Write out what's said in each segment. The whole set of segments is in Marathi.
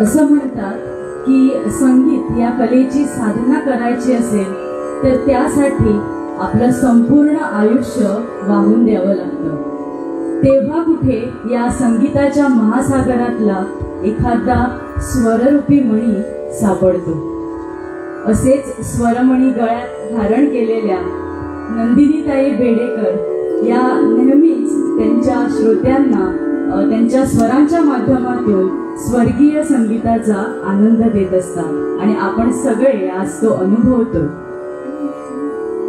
असं म्हणतात की संगीत या कलेची साधना करायची असेल तर त्यासाठी आपलं संपूर्ण आयुष्य वाहून द्यावं लागतं. तेव्हा कुठे या संगीताच्या महासागरातला एखादा स्वररूपी मणी सापडतो. असेच स्वरमणी गळ्यात धारण केलेल्या नंदिनीताई बेडेकर या नेहमीच त्यांच्या श्रोत्यांना त्यांच्या स्वरांच्या माध्यमातून स्वर्गीय संगीताचा आनंद देत असतात आणि आपण सगळे आज तो अनुभवतो.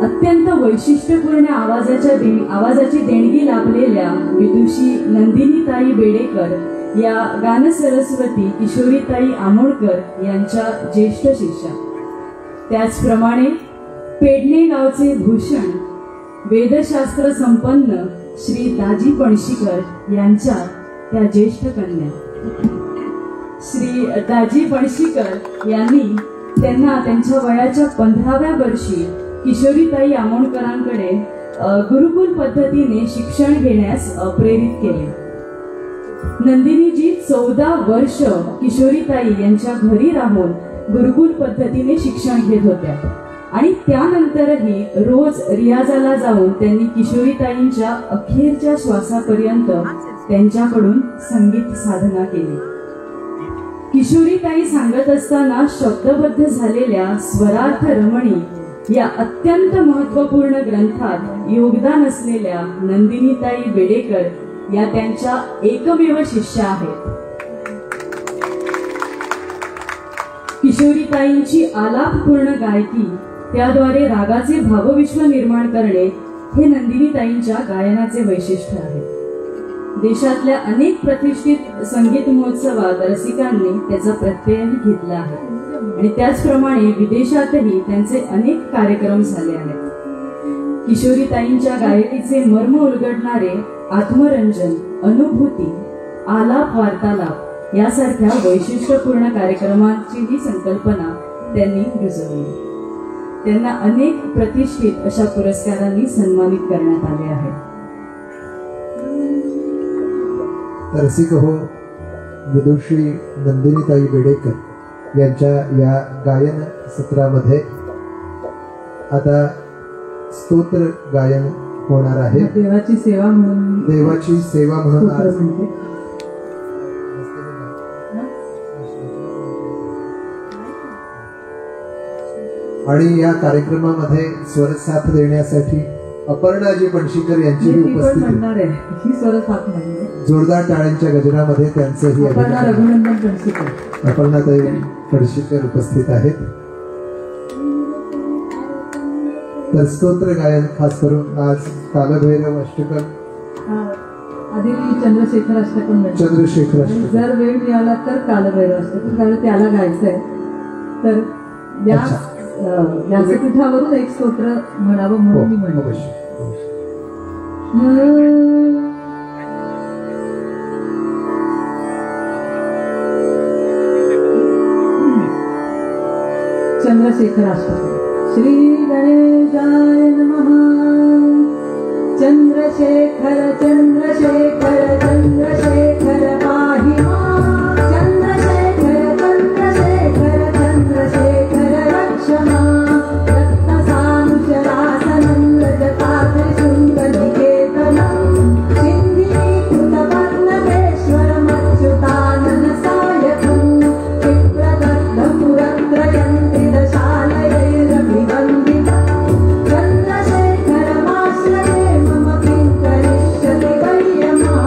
अत्यंत वैशिष्ट्यपूर्ण आवाजाची देणगी लाभलेल्या विदुषी नंदिनीताई बेडेकर या गानसरस्वती किशोरीताई आमोणकर यांच्या ज्येष्ठ शिष्या. त्याचप्रमाणे पेडणे गावचे भूषण वेदशास्त्र संपन्न श्री दाजी पणशीकर यांच्या त्या ज्येष्ठ कन्या. श्री दाजी पणशीकर यांनी त्यांना त्यांच्या वयाच्या 15व्या वर्षी किशोरीताई आमोणकरांकडे गुरुकुल पद्धतीने शिक्षण घेण्यास प्रेरित केले. नंदिनीजी 14 वर्ष किशोरीताई यांच्या घरी राहून गुरुकुल पद्धतीने शिक्षण घेत होत्या आणि त्यानंतरही रोज रियाजाला जाऊन त्यांनी किशोरीताईंच्या अखेरच्या श्वासापर्यंत त्यांच्याकडून संगीत साधना केली. किशोरीताई सांगत असताना शब्दबद्ध झालेल्या स्वरार्थ रमणी या अत्यंत महत्वपूर्ण ग्रंथात योगदान असलेल्या नंदिनीताई बेडेकर या त्यांच्या एकमेव शिष्या आहेत. किशोरीताईंची आलापपूर्ण गायकी त्याद्वारे रागाचे भावविश्व निर्माण करणे हे नंदिनीताईंच्या गायनाचे वैशिष्ट्य आहे. देशातल्या अनेक प्रतिष्ठित संगीत महोत्सवात रसिकांनी त्याचा प्रत्ययही घेतला आहे आणि त्याचप्रमाणे विदेशातही त्यांचे अनेक कार्यक्रम झाले आहेत. किशोरीताईंच्या गायकीचे मर्म उलगडणारे आत्मरंजन, अनुभूती, आलाप, वार्तालाप यासारख्या वैशिष्ट्यपूर्ण कार्यक्रमांचीही संकल्पना त्यांनी रुजवली. त्यांना अनेक प्रतिष्ठित अशा पुरस्कारांनी सन्मानित करण्यात आले आहे. रसिक हो, विदुषी नंदिनीताई बेडेकर यांच्या या गायन सत्रामध्ये आता स्तोत्र गायन होणार आहे. देवाची सेवा म्हणून आज आणि या कार्यक्रमामध्ये स्वरसाथ देण्यासाठी अपर्णाजी पणशीकर यांची उपस्थिती. जोरदार टाळ्यांच्या गजरामध्ये त्यांचंही अपर्णाताई पणशीकर उपस्थित आहेत. तर स्तोत्र गायन खास करून आज कालभैरव अष्टकम आधी चंद्रशेखर अष्टकम जर वेळ मिळाला तर कालभैरव अष्टकम कारण त्याला गायचंय. तर या व्यासपीठावरून एक स्तोत्र म्हणावं म्हणून मी म्हणतो. चंद्रशेखर अष्टकम. श्री गणेशाय नमः. चंद्रशेखर चंद्रशेखर चंद्रशेखर पाहि मां. चंद्रशेखर चंद्रशेखर चंद्रशेखर रक्ष मां. रत्नसानुशरासनं रजतात्रिशृङ्गनिकेतनं. सिन्धीकृतवर्णकेश्वरमच्युतानन सायकं. क्षिप्रदग्धपुरत्रयं त्रिदशालयैरभिवन्दितं. चन्द्रशेखरमाश्रये मम किं करिष्यति वै यमः.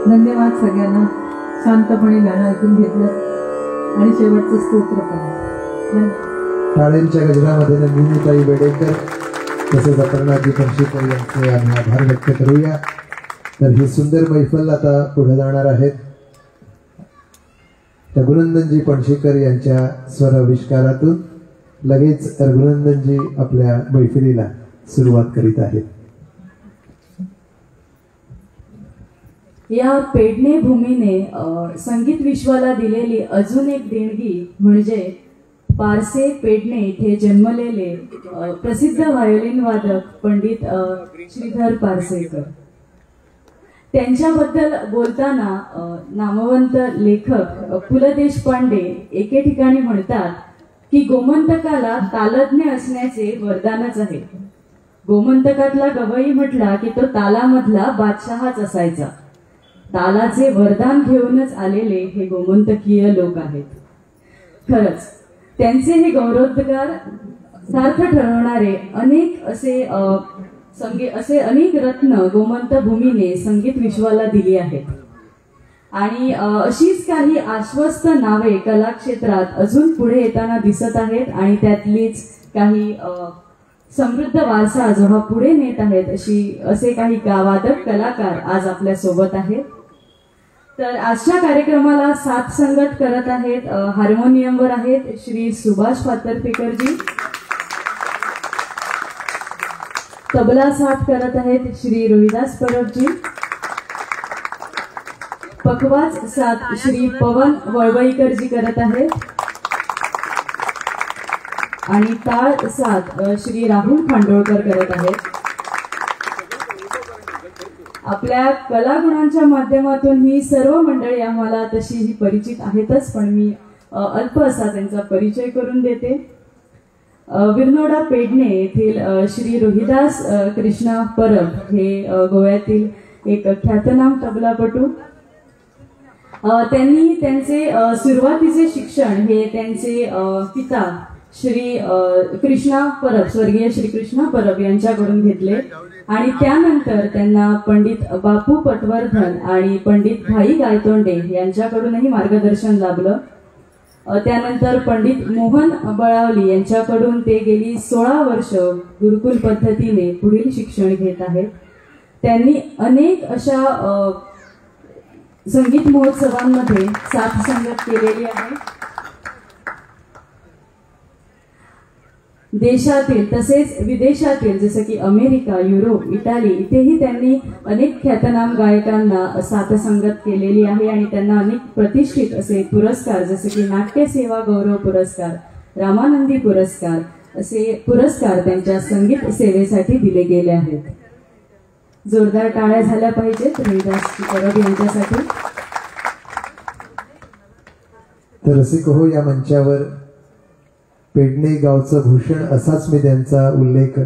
धन्यवाद सगळ्यांना. शांतपणे गाणं ऐकून घेतलं आणि शेवटचं स्तोत्र पण. टाळ्यांच्या गजरामध्ये नंदिनीताई बेडेकर तसेच अपर्णाजी पणशीकर यांचे आम्ही आभार व्यक्त करूया. तर ही सुंदर मैफल आता पुढे जाणार आहेत. रघुनंदनजी पणशीकर यांच्या स्वर आविष्कारातून लगेच रघुनंदनजी आपल्या मैफिलीला सुरुवात करीत आहेत. या पेडणे भूमीने संगीत विश्वाला दिलेली अजून एक देणगी म्हणजे पारसे पेडणे येथे जन्मलेले प्रसिद्ध व्हायोलिन वादक पंडित श्रीधर पारसेकर. त्यांच्याबद्दल बोलताना नामवंत लेखक पु ल देशपांडे एके ठिकाणी म्हणतात की गोमंतकाला तालज्ञ असण्याचे वरदानच आहे. गोमंतकातला गवई म्हटला की तो तालामधला बादशहाच असायचा. तालाचे वरदान घेऊनच आलेले हे गोमंतकीय लोक आहेत. खरंच त्यांचे हे गौरवोद्गार सार्थ ठरवणारे अनेक असे अनेक रत्न गोमंत भूमीने संगीत विश्वाला दिली आहेत. आणि अशीच काही आश्वस्त नावे कलाक्षेत्रात अजून पुढे येताना दिसत आहेत आणि त्यातलीच काही समृद्ध वारसा जो हा पुढे नेत आहेत असे काही वादक कलाकार आज आपल्या सोबत आहेत. तर आजच्या कार्यक्रमाला साथ संगत करत आहेत, हार्मोनियमवर आहेत श्री सुभाष पातरपेकरजी, तबला साथ करत आहेत श्री रोहिदास परबजी, पखवाज साथ श्री पवन वळवईकरजी करत आहेत आणि टाळ साथ श्री राहुल खांडोळकर करत आहेत. आपल्या कलागुणांच्या माध्यमातून ही सर्व मंडळी आम्हाला तशी ही परिचित आहेतच, पण मी अल्प असा त्यांचा परिचय करून देते. विरनोडा पेडणे येथील श्री रोहिदास कृष्णा परब हे गोव्यातील एक ख्यातनाम तबलापटू. त्यांनी त्यांचे सुरुवातीचे शिक्षण हे त्यांचे पिता श्री कृष्णा परब, स्वर्गीय श्री कृष्णा परब यांच्याकडून घेतले आणि त्यानंतर त्यांना पंडित बापू पटवर्धन आणि पंडित भाई गायतोंडे यांच्याकडूनही मार्गदर्शन लाभलं. त्यानंतर पंडित मोहन बळावली यांच्याकडून ते गेली 16 वर्ष गुरुकुल पद्धतीने पुढील शिक्षण घेत आहेत. त्यांनी अनेक अशा संगीत महोत्सवांमध्ये साथ संगत केलेली आहे. देशातील तसेच विदेशातील जसं की अमेरिका, युरोप, इटाली इथेही त्यांनी अनेक ख्यातनाम गायकांना साथ संगत केलेली आहे आणि त्यांना अनेक प्रतिष्ठित असे पुरस्कार जसे की नाट्य सेवा गौरव पुरस्कार, रामानंदी पुरस्कार असे पुरस्कार त्यांच्या संगीत सेवेसाठी दिले गेले आहेत. जोरदार टाळ्या झाल्या पाहिजेत रोहिदास परब यांच्यासाठी. तर रसिक हो, या मंचावर पेडणे गावचं भूषण असाच मी त्यांचा उल्लेख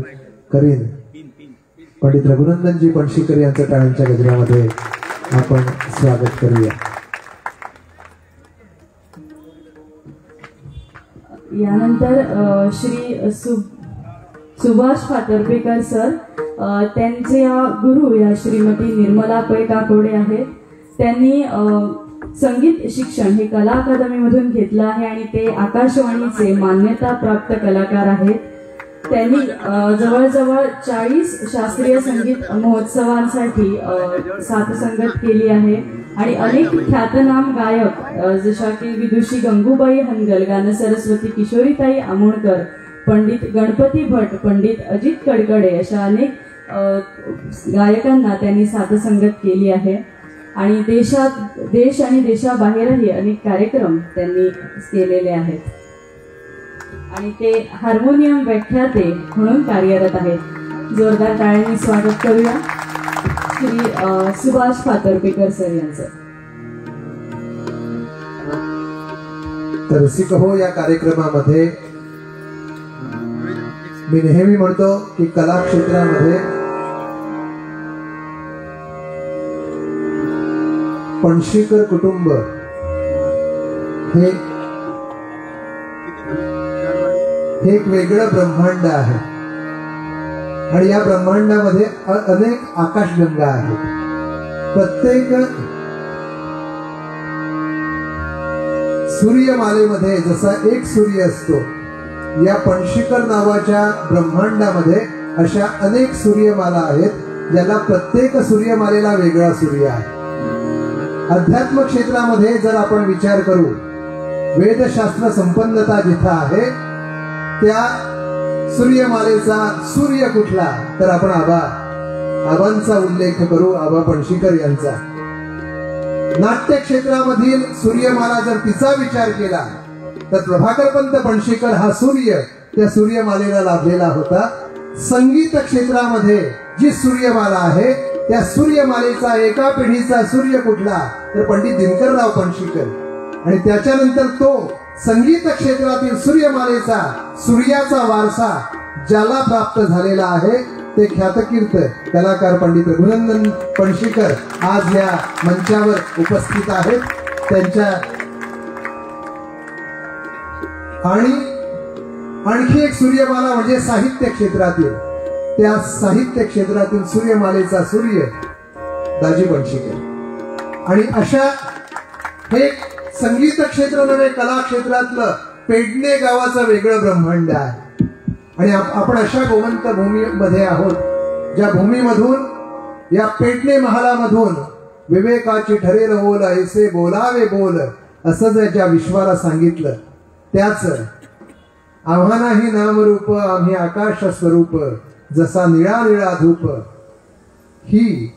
करीन. पंडित रघुनंदनजी पणशीकर यांचं टाळ्यांच्या गजरामध्ये आपण स्वागत करूया. यानंतर श्री सुभाष पातरपेकर सर, त्यांचे गुरु या श्रीमती निर्मला पै काकोडे आहेत. त्यांनी संगीत शिक्षण हे कला अकादमीमधून घेतलं आहे आणि ते आकाशवाणीचे मान्यता प्राप्त कलाकार आहेत. त्यांनी जवळजवळ 40 शास्त्रीय संगीत महोत्सवांसाठी साथ संगत केली आहे आणि अनेक ख्यातनाम गायक जशा की विदुषी गंगूबाई हनगल, गान सरस्वती किशोरीताई आमोणकर, पंडित गणपती भट, पंडित अजित कडकडे अशा अनेक गायकांना त्यांनी साथ संगत केली आहे. आणि देश आणि देशाबाहेरही अनेक कार्यक्रम त्यांनी केलेले आहेत आणि ते हार्मोनियम व्याख्याते म्हणून कार्यरत आहेत. जोरदार टाळ्यांनी स्वागत करूया श्री सुभाष पातरपेकर सर यांचं. तर रसिक हो, या कार्यक्रमामध्ये मी नेहमी म्हणतो की कला क्षेत्रामध्ये पणशीकर कुटुंब हे एक वेगळं ब्रह्मांड आहे आणि या ब्रह्मांडामध्ये अनेक आकाशगंगा आहेत. प्रत्येक सूर्यमालेमध्ये जसा एक सूर्य असतो, या पणशीकर नावाच्या ब्रह्मांडामध्ये अशा अनेक सूर्यमाला आहेत, ज्याला प्रत्येक सूर्यमालेला वेगळा सूर्य आहे. अध्यात्म क्षेत्रामध्ये जर आपण विचार करू, वेदशास्त्र संपन्नता जिथं आहे त्या सूर्यमालेचा सूर्य कुठला, तर आपण आबांचा उल्लेख करू, आबा पणशीकर यांचा. नाट्य क्षेत्रामधील सूर्यमाला जर तिचा विचार केला तर प्रभाकरपंत पणशीकर हा सूर्य त्या सूर्यमालेला लाभलेला होता. संगीत क्षेत्रामध्ये जी सूर्यमाला आहे त्या सूर्यमालेचा एका पिढीचा सूर्य कुठला, तर पंडित दिनकरराव पणशीकर. आणि त्याच्यानंतर तो संगीत क्षेत्रातील सूर्यमालेचा सूर्याचा वारसा ज्याला प्राप्त झालेला आहे ते ख्यातकीर्त कलाकार पंडित रघुनंदन पणशीकर आज या मंचावर उपस्थित आहेत. त्यांच्या आणि आणखी एक सूर्यमाला म्हणजे साहित्य क्षेत्रातील, त्या साहित्य क्षेत्रातील सूर्यमालेचा सूर्य दाजी पणशीकर. आणि अशा हे संगीत क्षेत्र नव्हे, कला क्षेत्रातलं पेडणे गावाचं वेगळं ब्रह्मांड आहे. आणि आपण अशा गोमंत भूमीमध्ये आहोत ज्या भूमीमधून, या पेडणे महालामधून विवेकाची ठरे रहोल ऐसे बोलावे बोल असं जर ज्या विश्वाला सांगितलं, त्याच आव्हानाही नामरूप आम्ही आकाश स्वरूप जसा निळा निळा धूप, ही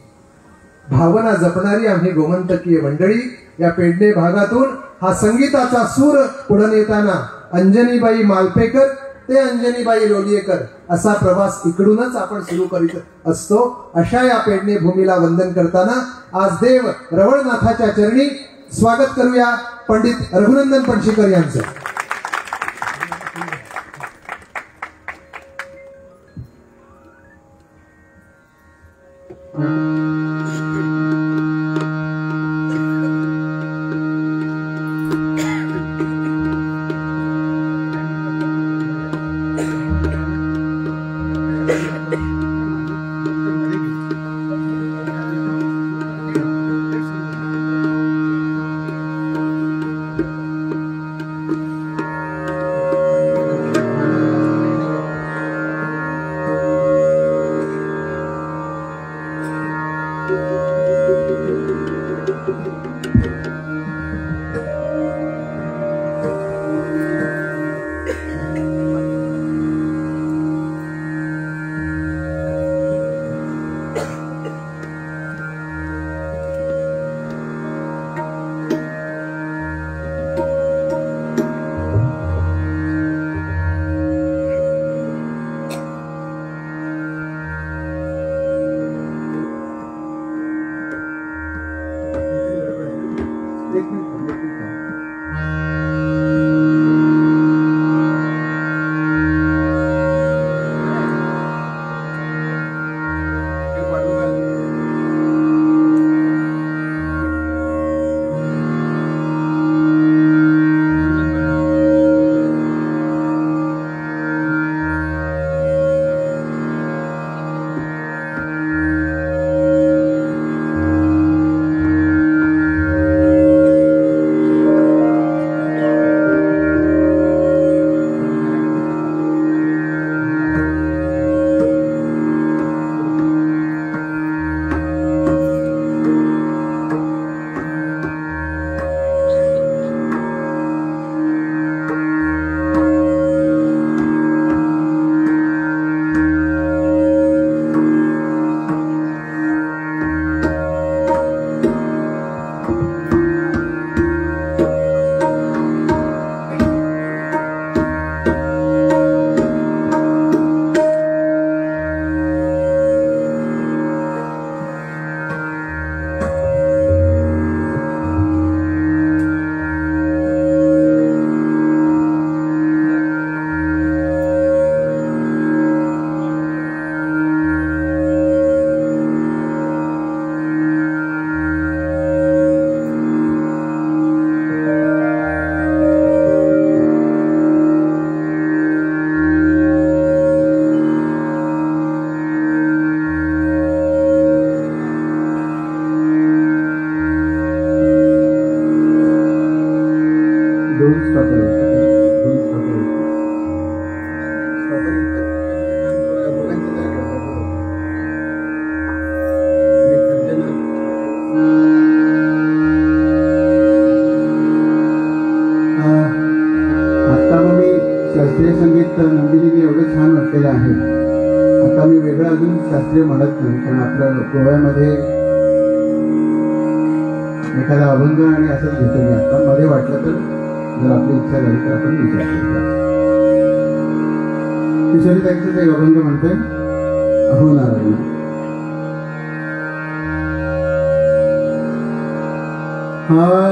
भावना जपणारी आम्ही गोमंतकीय मंडळी या पेडणे भागातून हा संगीताचा सूर पुढे नेताना अंजनीबाई मालपेकर ते अंजनीबाई लोलियेकर असा प्रवास इकडूनच आपण सुरू करीत असतो. अशा या पेडणे भूमीला वंदन करताना आज देव रवळनाथाच्या चरणी स्वागत करूया पंडित रघुनंदन पणशीकर यांचं. दोन स्टॉपर आहेत, दोन स्टॉपर आहेत. आता मग मी शास्त्रीय संगीत नंदिनी एवढं छान वाटलेलं आहे. आता मी वेगळं अजून शास्त्रीय म्हणत नाही, कारण आपल्या गोव्यामध्ये एखादा अभंग आणि असंच घेतो मी. आता मध्ये वाटलं तर जर आपली इच्छा झाली तर आपण विचार करूया. किशोरीताईंचं एक अभंग म्हणतोय, अहो नारायण. Oh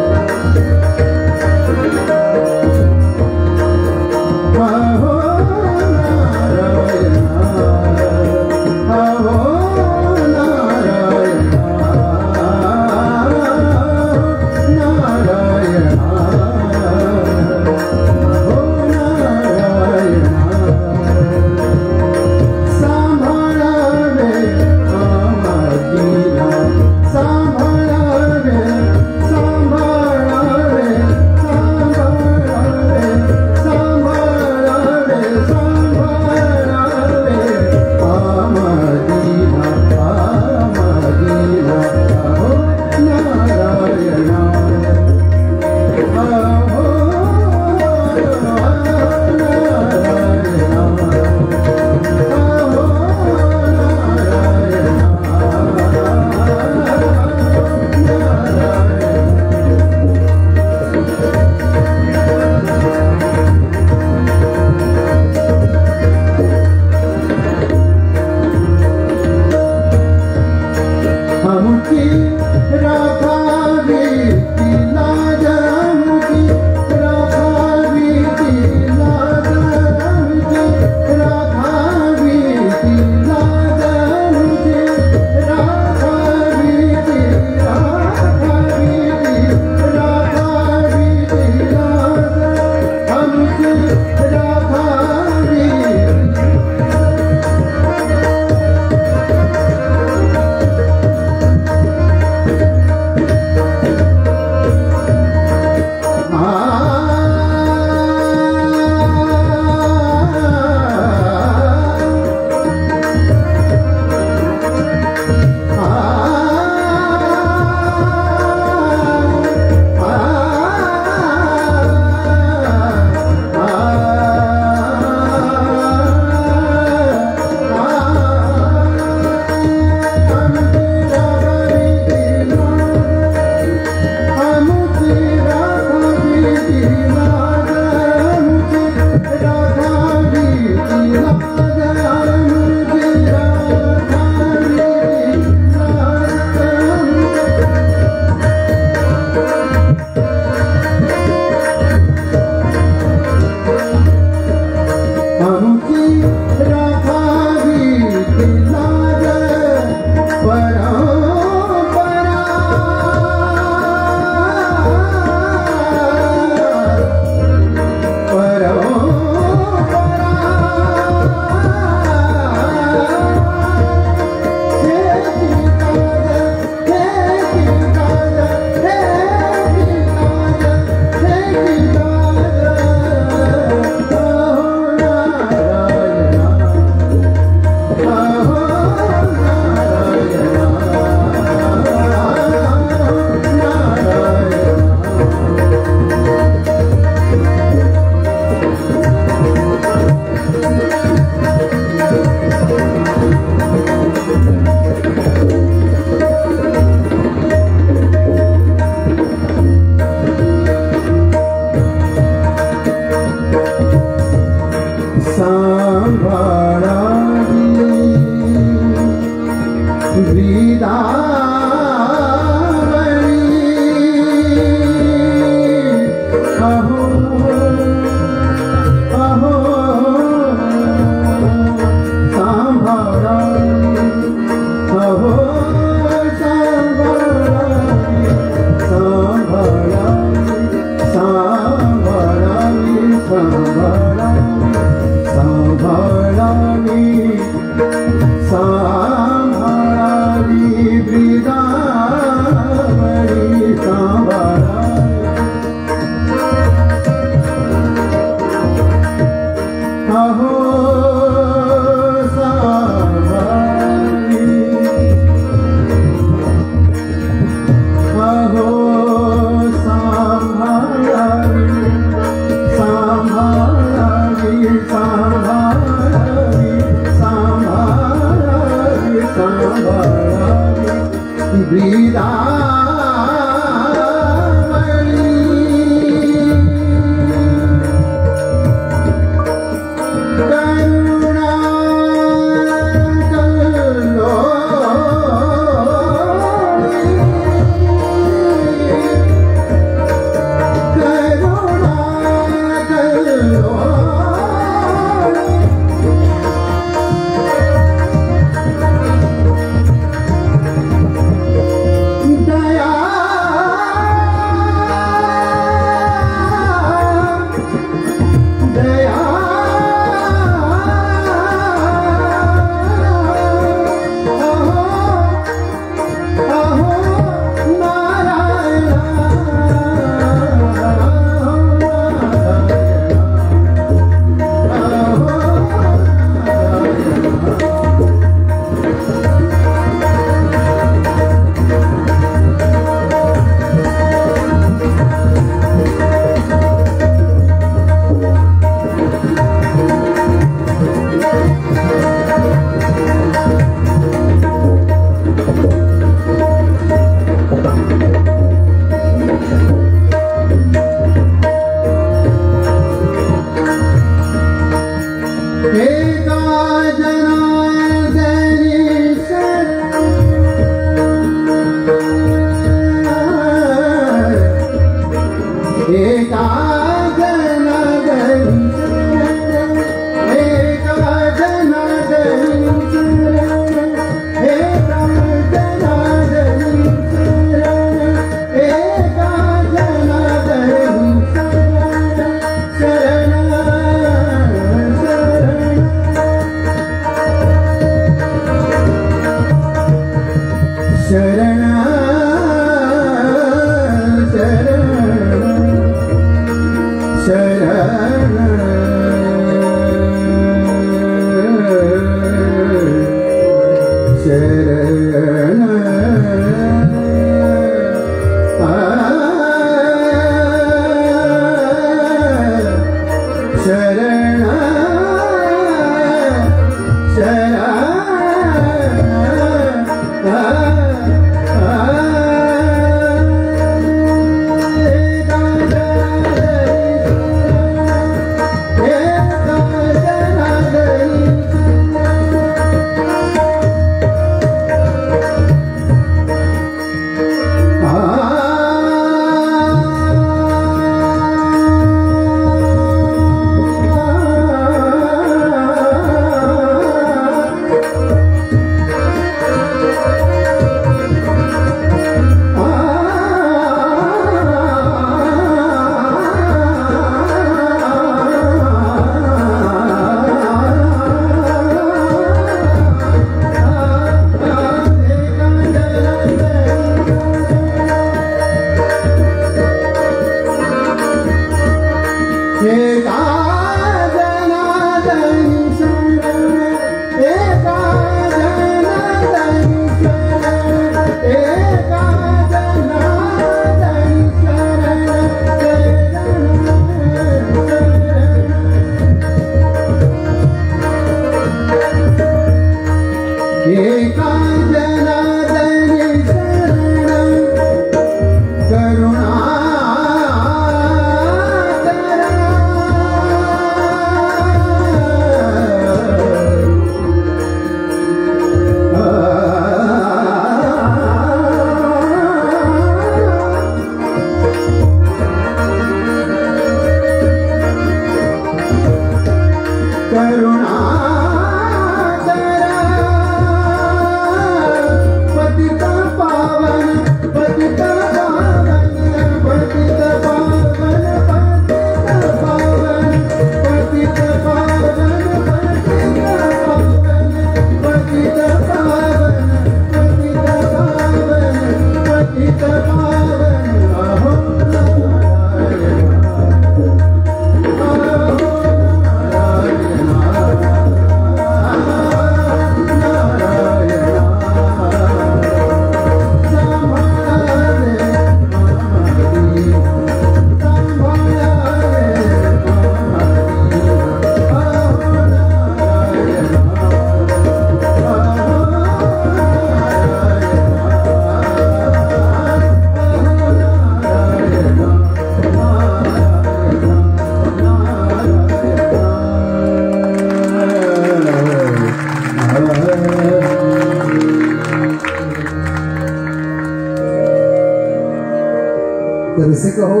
तर रसिक हो,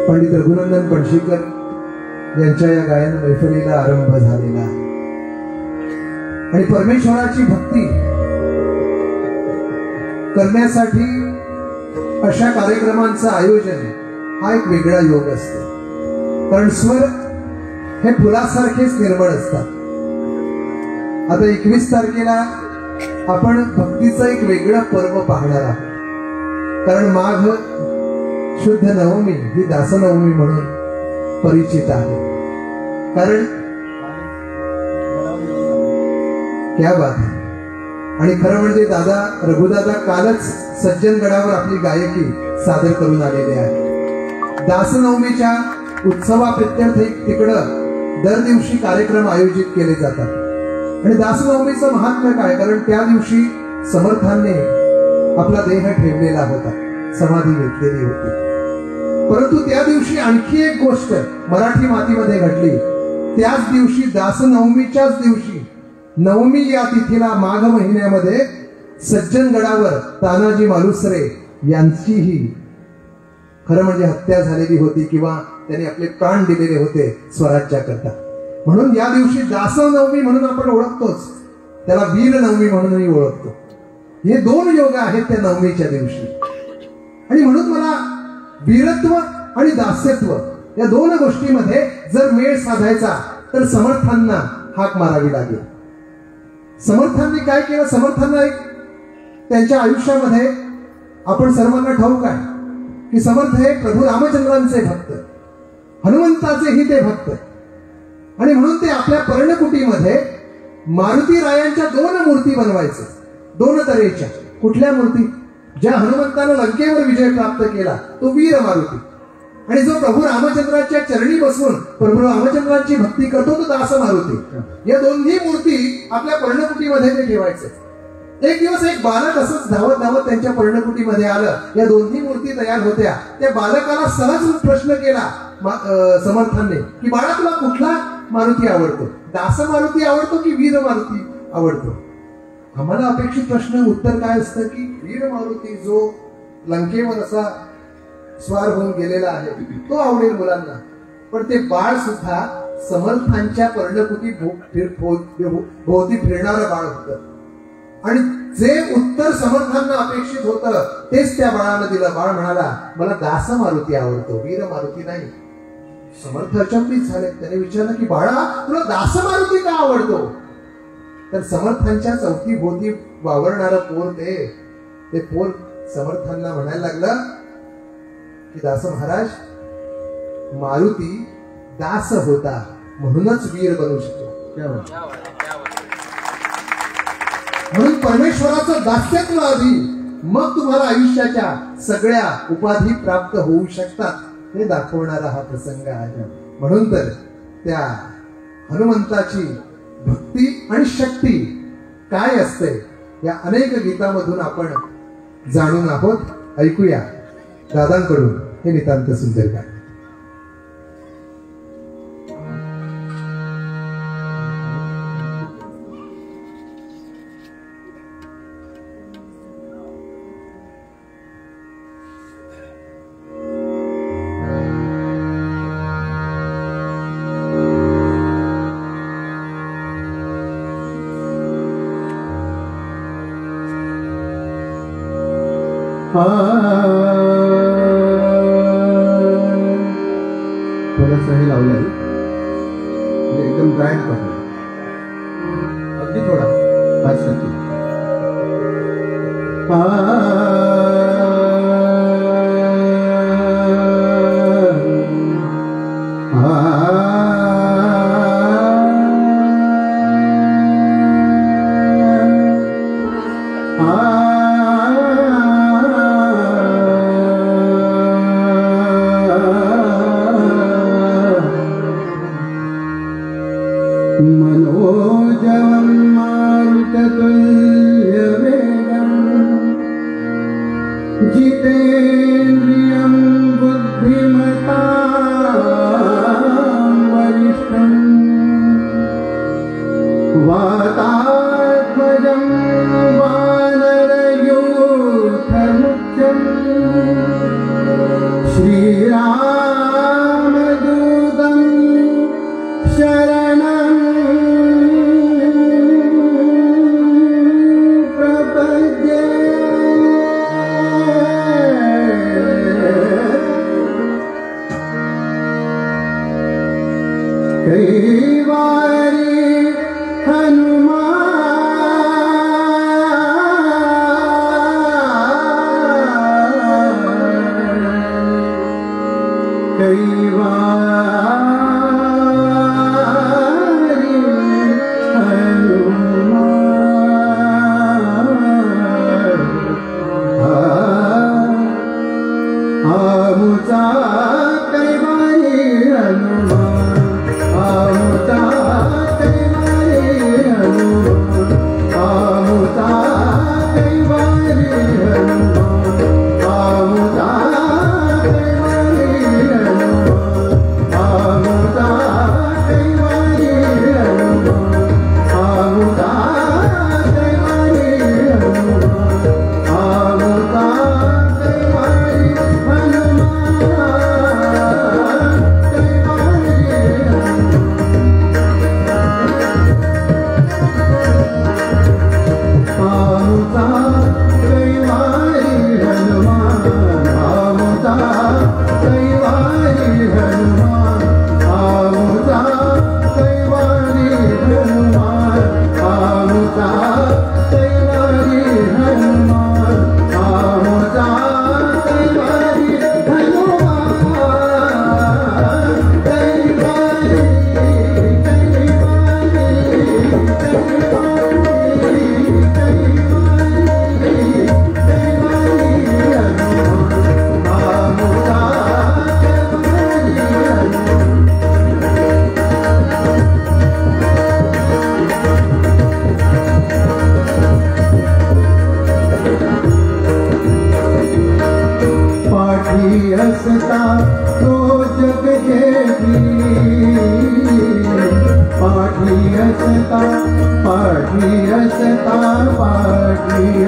पंडित रघुनंदन पणशीकर यांच्या या गायन मैफलीला आरंभ झालेला आहे आणि परमेश्वराची भक्ती करण्यासाठी अशा कार्यक्रमांचं आयोजन हा एक वेगळा योग असतो. कारण स्वर हे फुलासारखेच निर्मळ असतात. आता 21 तारखेला आपण भक्तीचं एक वेगळं पर्व पाहणार आहोत. कारण माघ शुद्ध नवमी ही दासनवमी म्हणून परिचित आहे. कारण क्या बात आहे. आणि खरं म्हणजे दादा रघुदादा कालच सज्जनगडावर आपली गायकी सादर करून आलेले आहे. दासनवमीच्या उत्सवाप्रित्यर्थ तिकडं दर दिवशी कार्यक्रम आयोजित केले जातात. आणि दासनवमीचं महात्म्य काय, कारण त्या दिवशी समर्थांनी आपला देह ठेवलेला होता, समाधी घेतलेली होती. परंतु त्या दिवशी आणखी एक गोष्ट मराठी मातीमध्ये घडली. त्याच दिवशी दासनवमीच्याच दिवशी नवमी या तिथीला माघ महिन्यामध्ये सज्जनगडावर तानाजी मालुसरे यांचीही खरं म्हणजे हत्या झालेली होती किंवा त्यांनी आपले प्राण दिलेले होते स्वराज्याकरता. म्हणून या दिवशी दासनवमी म्हणून आपण ओळखतोच, त्याला वीर नवमी म्हणूनही ओळखतो. हे दोन योग आहेत त्या नवमीच्या दिवशी. आणि म्हणून मला वीरत्व आणि दास्यत्व या दोन गोष्टीमध्ये जर मेळ साधायचा तर समर्थांना हाक मारावी लागेल. समर्थांनी काय केलं, समर्थांना एक त्यांच्या आयुष्यामध्ये आपण सर्वांना ठाऊक आहे की समर्थ हे प्रभू रामचंद्रांचे भक्त, हनुमंताचेही ते भक्त. आणि म्हणून ते आपल्या पर्णकुटीमध्ये मारुती रायांच्या 2 मूर्ती बनवायचे, 2 तऱ्हेच्या. कुठल्या मूर्ती? ज्या हनुमंतानं लंकेवर विजय प्राप्त केला तो वीर मारुती, आणि जो प्रभू रामचंद्राच्या चरणी बसून प्रभू रामचंद्रांची भक्ती करतो तो दास मारुती. या दोन्ही मूर्ती आपल्या पर्णकुटीमध्ये ते ठेवायचे. एक दिवस एक बालक असंच धावत धावत त्यांच्या पर्णकुटीमध्ये आलं. या दोन्ही मूर्ती तयार होत्या. त्या बालकाला सहज प्रश्न केला समर्थांनी की बाळा तुला कुठला मारुती आवडतो, दास मारुती आवडतो की वीर मारुती आवडतो? आम्हाला अपेक्षित प्रश्न उत्तर काय असतं की वीर मारुती जो लंकेवर असा स्वार होऊन गेलेला आहे तो आवडेल मुलांना. पण ते बाळ सुद्धा समर्थांच्या पर्णकुटी भोवती फिरणारं बाळ होतं. आणि जे उत्तर समर्थांना अपेक्षित होतं तेच त्या बाळाला दिलं. बाळ म्हणाला मला दास मारुती आवडतो, वीर मारुती नाही. समर्थ अचंबित झाले. त्याने विचारलं की बाळा तुला दास मारुती का आवडतो? तर समर्थांच्या चौथी भोवती वावरणारं पोर ते पोर समर्थांना म्हणायला लागलं की दास महाराज, मारुती दास होता म्हणूनच वीर बनू शकतो. म्हणून परमेश्वराचं दास्यत्व आधी, मग तुम्हाला आयुष्याच्या सगळ्या उपाधी प्राप्त होऊ शकतात हे दाखवणारा हा प्रसंग आहे. म्हणून तर त्या हनुमंताची भक्ती आणि शक्ती काय असते या अनेक गीतामधून आपण जाणून आहोत. ऐकूया दादांकडून हे नितांत सुंदर गाणं. थोडंसं हे लावलंय म्हणजे एकदम ड्राय करतो, अगदी थोडा 5%. मनोजवं मारुततुल्यवेगं जितेन्द्रियं बुद्धिमतां वरिष्ठं वातात्मजं वानर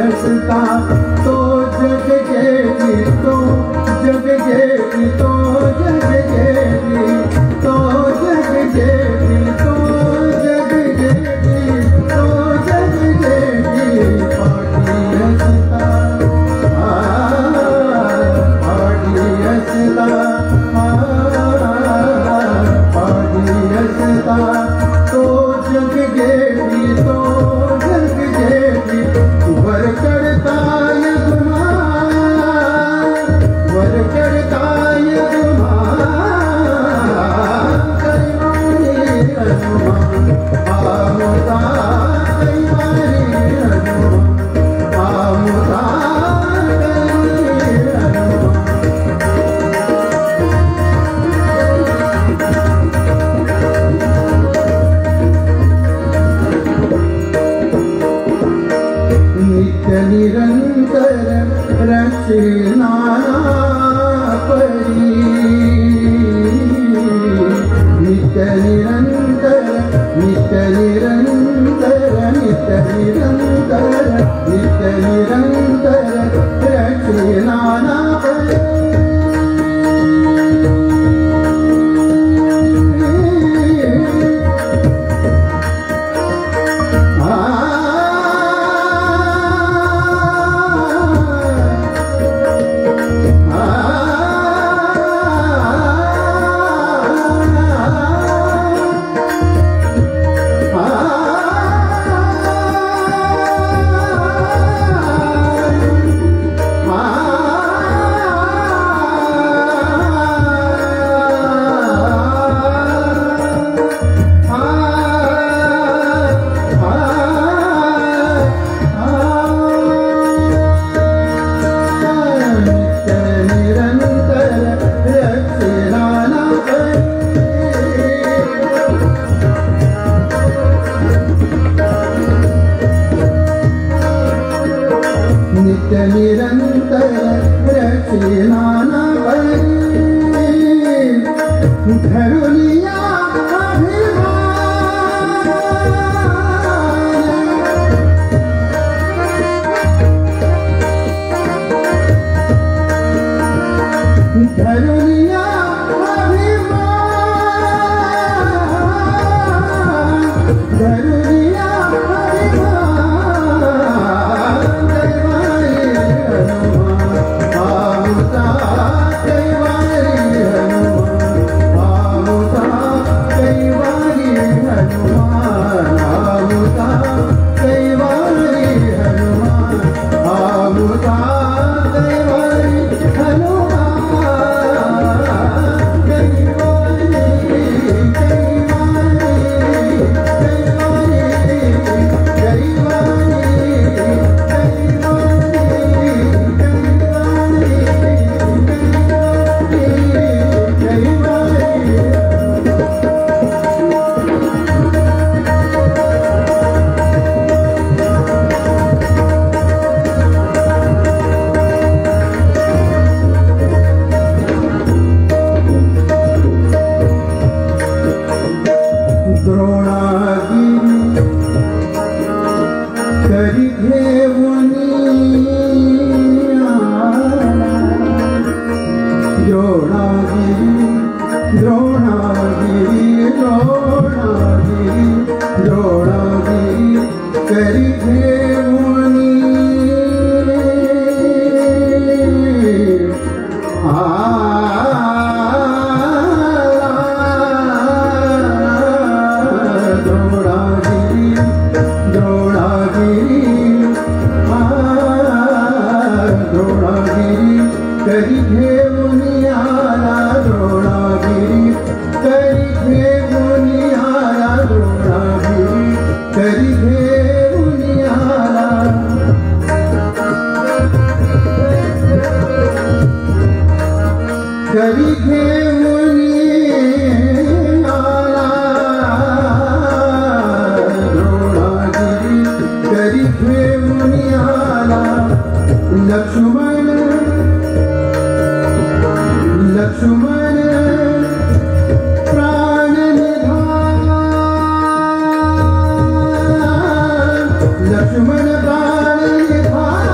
हसता तो जग गेली तो जग गेली तो जग गेली तो जग गेली तो जग गेली तो जग गेली पाठी हसता पाठी हसता पाठी हसता तो जग गेली तो जग गेली वर करताय गुमा वर करताय गुमा कैवारी हनुमा आमुता कैवारी हनुमा आमुता कैवारी हनुमा नित्य निरंतर रचना परी नित्य निरंतर नित्य निरंतर नित्य निरंतर नित्य निरंतर रचना परी नित्य निरंतर रचना परी धरुलिया अभिमान धरुलिया अभिमान धरुलिया लक्ष्मण प्राण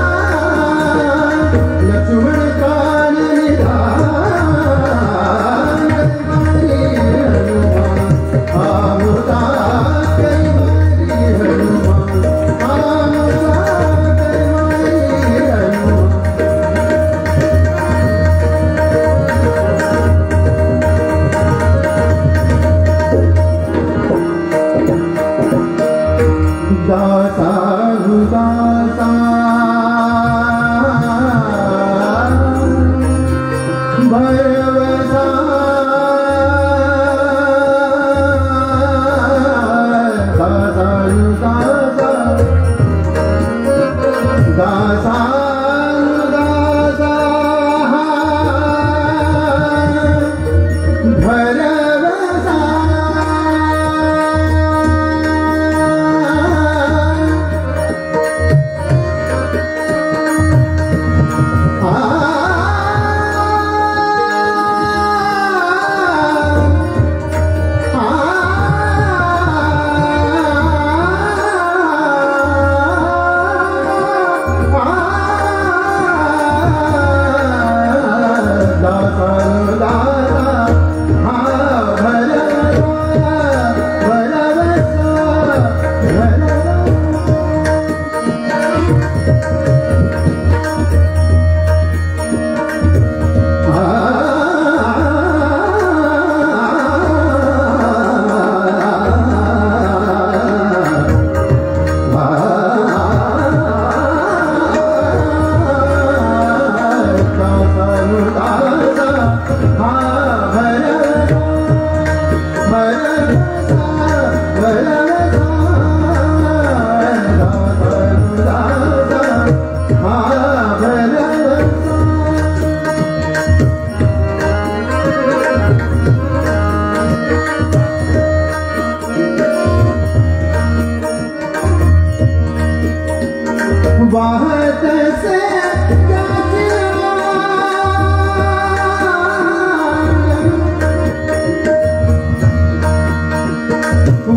वाहत से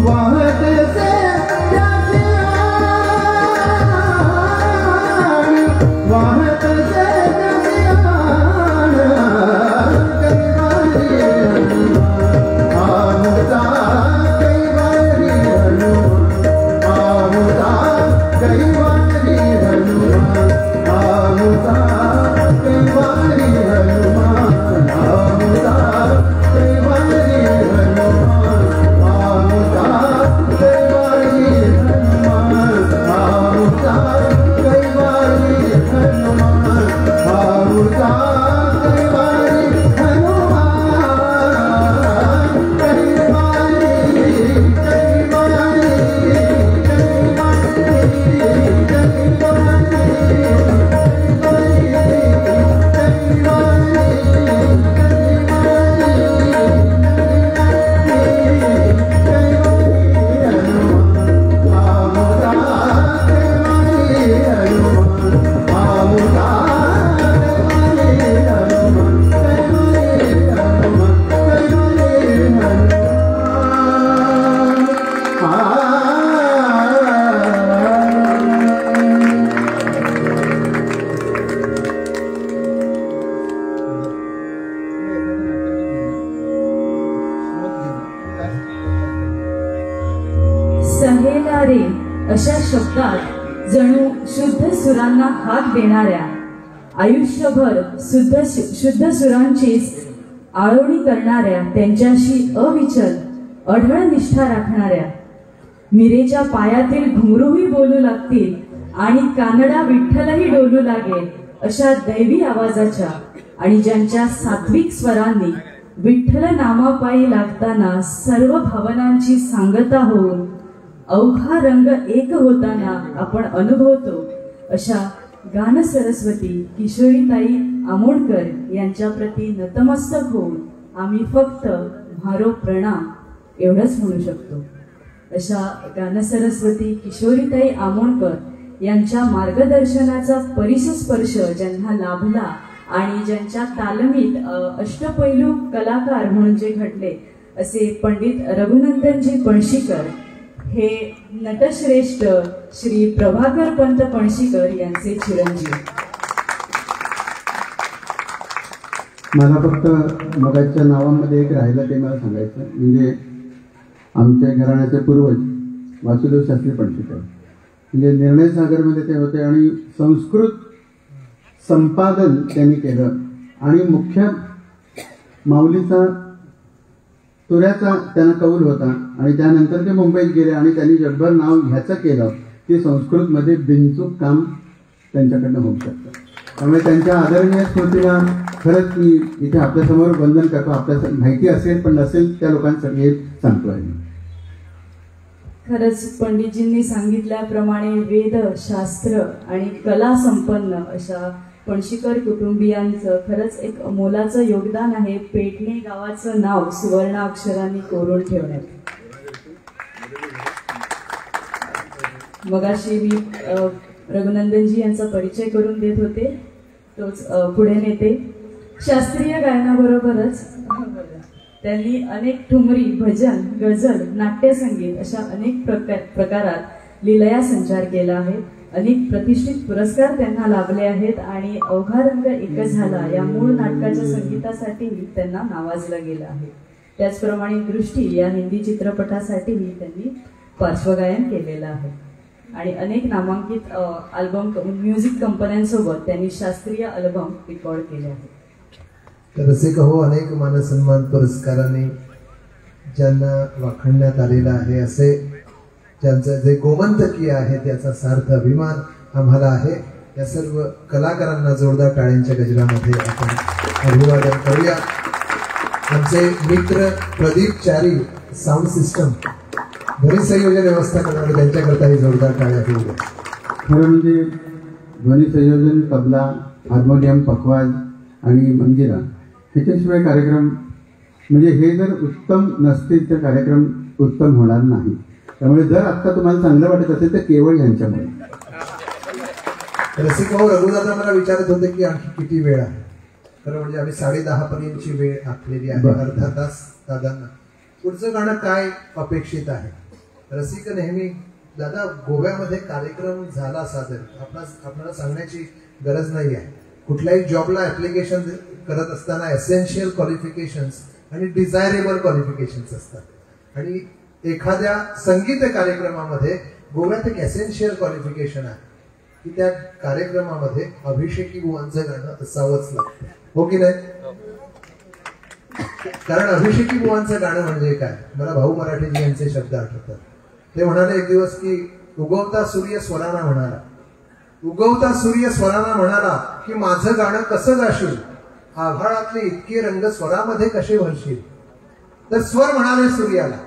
वाहत से वाहत से सहेलारे अशा शब्दात जणू शुद्ध सुरांना हाक देणाऱ्या, आयुष्यभर शुद्ध सुरांचीच आळवणी करणाऱ्या, त्यांच्याशी अविचल अढळ निष्ठा राखणाऱ्या, मिरेच्या पायातील घुंगरूही बोलू लागतील आणि कानडा विठ्ठलही डोलू लागेल अशा दैवी आवाजाच्या आणि ज्यांच्या सात्विक स्वरांनी विठ्ठल नामापायी लागताना सर्व भावनांची सांगता होऊन अवघा रंग एक होताना आपण अनुभवतो अशा गान सरस्वती किशोरीताई आमोणकर यांच्या प्रती नतमस्तक होऊन आम्ही फक्त म्हारो प्रणाम एवढंच म्हणू शकतो. अशा गान सरस्वती किशोरीताई आमोणकर यांच्या मार्गदर्शनाचा परिसस्पर्श ज्यांना लाभला आणि ज्यांच्या तालमीत अष्टपैलू कलाकार म्हणून जे घडले असे पंडित रघुनंदनजी पणशीकर हे नटश्रेष्ठ श्री प्रभाकर पंत पणशीकर यांचे चिरंजीव. मला फक्त मगाच्या नावामध्ये एक राहिलं ते मला सांगायचं, म्हणजे आमच्या घराण्याचे पूर्वज वासुदेव शास्त्री पणशीकर, म्हणजे निर्णय सागरमध्ये ते होते आणि संस्कृत संपादन त्यांनी केलं आणि मुख्य माऊलीचा तुऱ्याचा त्यांना कौल होता आणि त्यानंतर ते मुंबईत गेले आणि त्यांनी जगभर नाव ह्याचं केलं की संस्कृतमध्ये बिनचूक काम त्यांच्याकडनं होऊ शकतं. त्यामुळे त्यांच्या आदरणीय स्मृतीला खरंच मी इथे आपल्यासमोर वंदन करतो. आपल्याला माहिती असेल पण नसेल त्या लोकांसाठी हे सांगतो आहे. खरंच पंडितजींनी सांगितल्याप्रमाणे वेद शास्त्र आणि कला संपन्न अशा पणशीकर कुटुंबियांचं खरंच एक मोलाचं योगदान आहे पेडणे गावाचं नाव सुवर्ण अक्षरांनी कोरून ठेवण्यात. मगाशी मी रघुनंदनजी यांचा परिचय करून देत होते, तोच पुढे नेते. शास्त्रीय गायनाबरोबरच त्यांनी अनेक ठुमरी, भजन, गझल, नाट्यसंगीत अशा अनेक प्रकारात लीलया संचार केला आहे. अनेक प्रतिष्ठित पुरस्कार त्यांना लाभले आहेत आणि अवघा रंग एक झाला या मूळ नाटकाच्या संगीतासाठीही त्यांना नावाजलं गेलं आहे. त्याचप्रमाणे दृष्टी या हिंदी चित्रपटासाठीही त्यांनी पार्श्वगायन केलेलं आहे आणि अनेक नामांकित अल्बम म्युझिक कंपन्यांसोबत त्यांनी शास्त्रीय अल्बम रेकॉर्ड केले आहेत. तर असे कहो अनेक मानसन्मान पुरस्कारांनी ज्यांना वाखाणण्यात आलेला आहे, असे ज्यांचं जे गोमंतकीय आहे त्याचा सार्थ अभिमान आम्हाला आहे. या सर्व कलाकारांना जोरदार टाळ्यांच्या गजरामध्ये आपण अभिवादन करूया. आमचे मित्र प्रदीप चारी साऊंड सिस्टम ध्वनी संयोजन व्यवस्था करणारे त्यांच्याकरताही जोरदार टाळ्या होऊ. खरं म्हणजे ध्वनी संयोजन, तबला, हार्मोनियम, पखवाज आणि मंजिरा ह्याच्याशिवाय कार्यक्रम म्हणजे हे जर उत्तम नसतील तर कार्यक्रम उत्तम होणार नाही. त्यामुळे जर आत्ता तुम्हाला चांगलं वाटत असेल तर केवळ यांच्यामुळे. रसिक भाऊ रघुदादा मला विचारत होते की आणखी किती वेळ आहे. खरं म्हणजे आम्ही 10:30 पर्यंतची वेळ आखलेली आहे. अर्धा तास दादांना पुढचं गाणं काय अपेक्षित आहे. रसिक नेहमी दादा गोव्यामध्ये कार्यक्रम झाला सादर आपल्याला सांगण्याची गरज नाही आहे. कुठल्याही जॉबला ऍप्लिकेशन करत असताना एसेन्शियल क्वालिफिकेशन्स आणि डिझायरेबल क्वालिफिकेशन्स असतात आणि एखाद्या संगीत कार्यक्रमामध्ये गोव्यात एक एसेन्शियल क्वालिफिकेशन आहे की त्या कार्यक्रमामध्ये अभिषेकी बुवांचं गाणं असावंच लागतं. हो की नाही. कारण अभिषेकी बुवांचं गाणं म्हणजे काय. मला भाऊ मराठेजी यांचे शब्द आठवतात. ते म्हणाले एक दिवस की उगवता सूर्य स्वराना म्हणाला, उगवता सूर्य स्वराना म्हणाला की माझं गाणं कसं गाशील, आभाळातले इतके रंग स्वरामध्ये कसे भरशील. तर स्वर म्हणाले सूर्याला,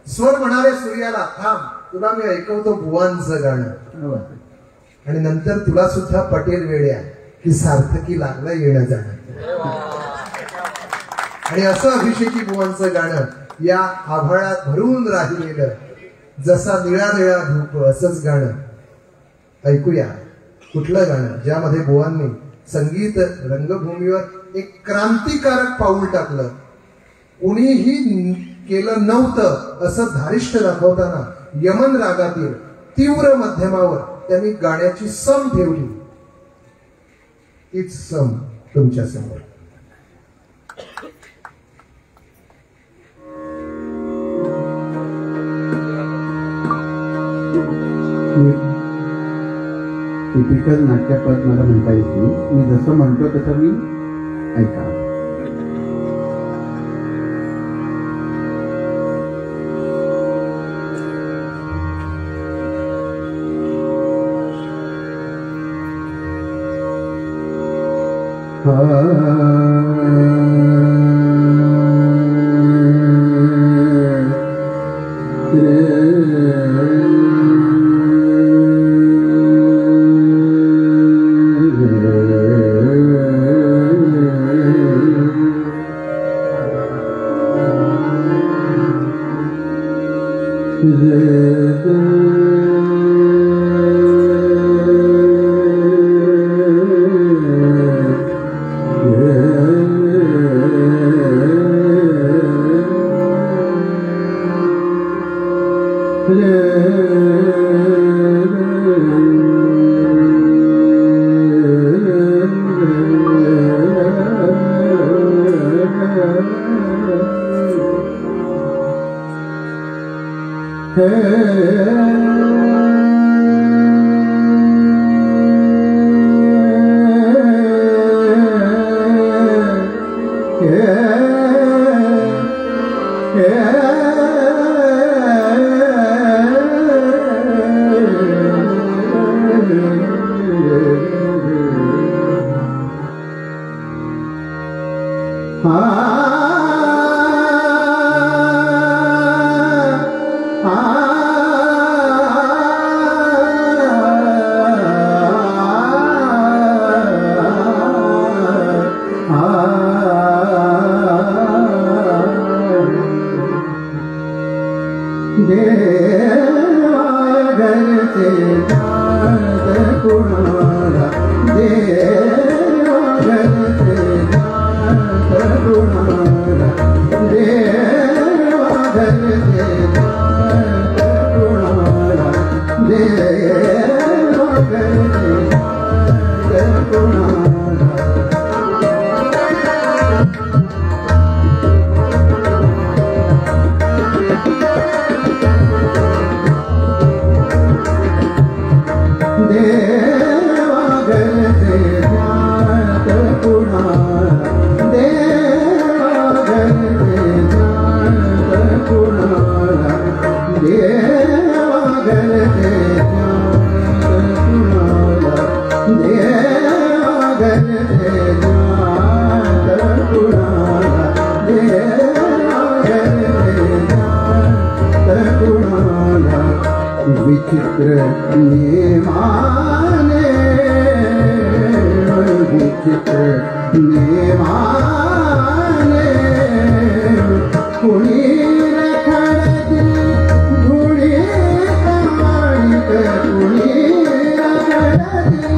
स्वर म्हणाले सूर्याला थांब तुला मी ऐकवतो बुवांचं गाणं. आणि नंतर तुला सुद्धा पटेल वेड्या की सार्थकी लागलं येणं जाणं. आणि असं अभिषेकी बुवांचं गाणं या आभाळात भरून राहिलेलं जसा निळा निळा धूप असंच गाणं ऐकूया. कुठलं गाणं ज्यामध्ये बुवांनी संगीत रंगभूमीवर एक क्रांतिकारक पाऊल टाकलं. कुणीही केलं नव्हतं असं धारिष्ट दाखवताना यमन रागातील तीव्र मध्यमावर त्यांनी गाण्याची सम ठेवली. तीच सम तुमच्या समोर. टिपिकल नाट्यपद मला म्हणता येत नाही. मी जसं म्हणतो तसं मी ऐका. विचित्र नेमाने विचित्र नेमाने कुणी रखडती धुळी माणिक कुणी रखडती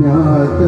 ज्ञात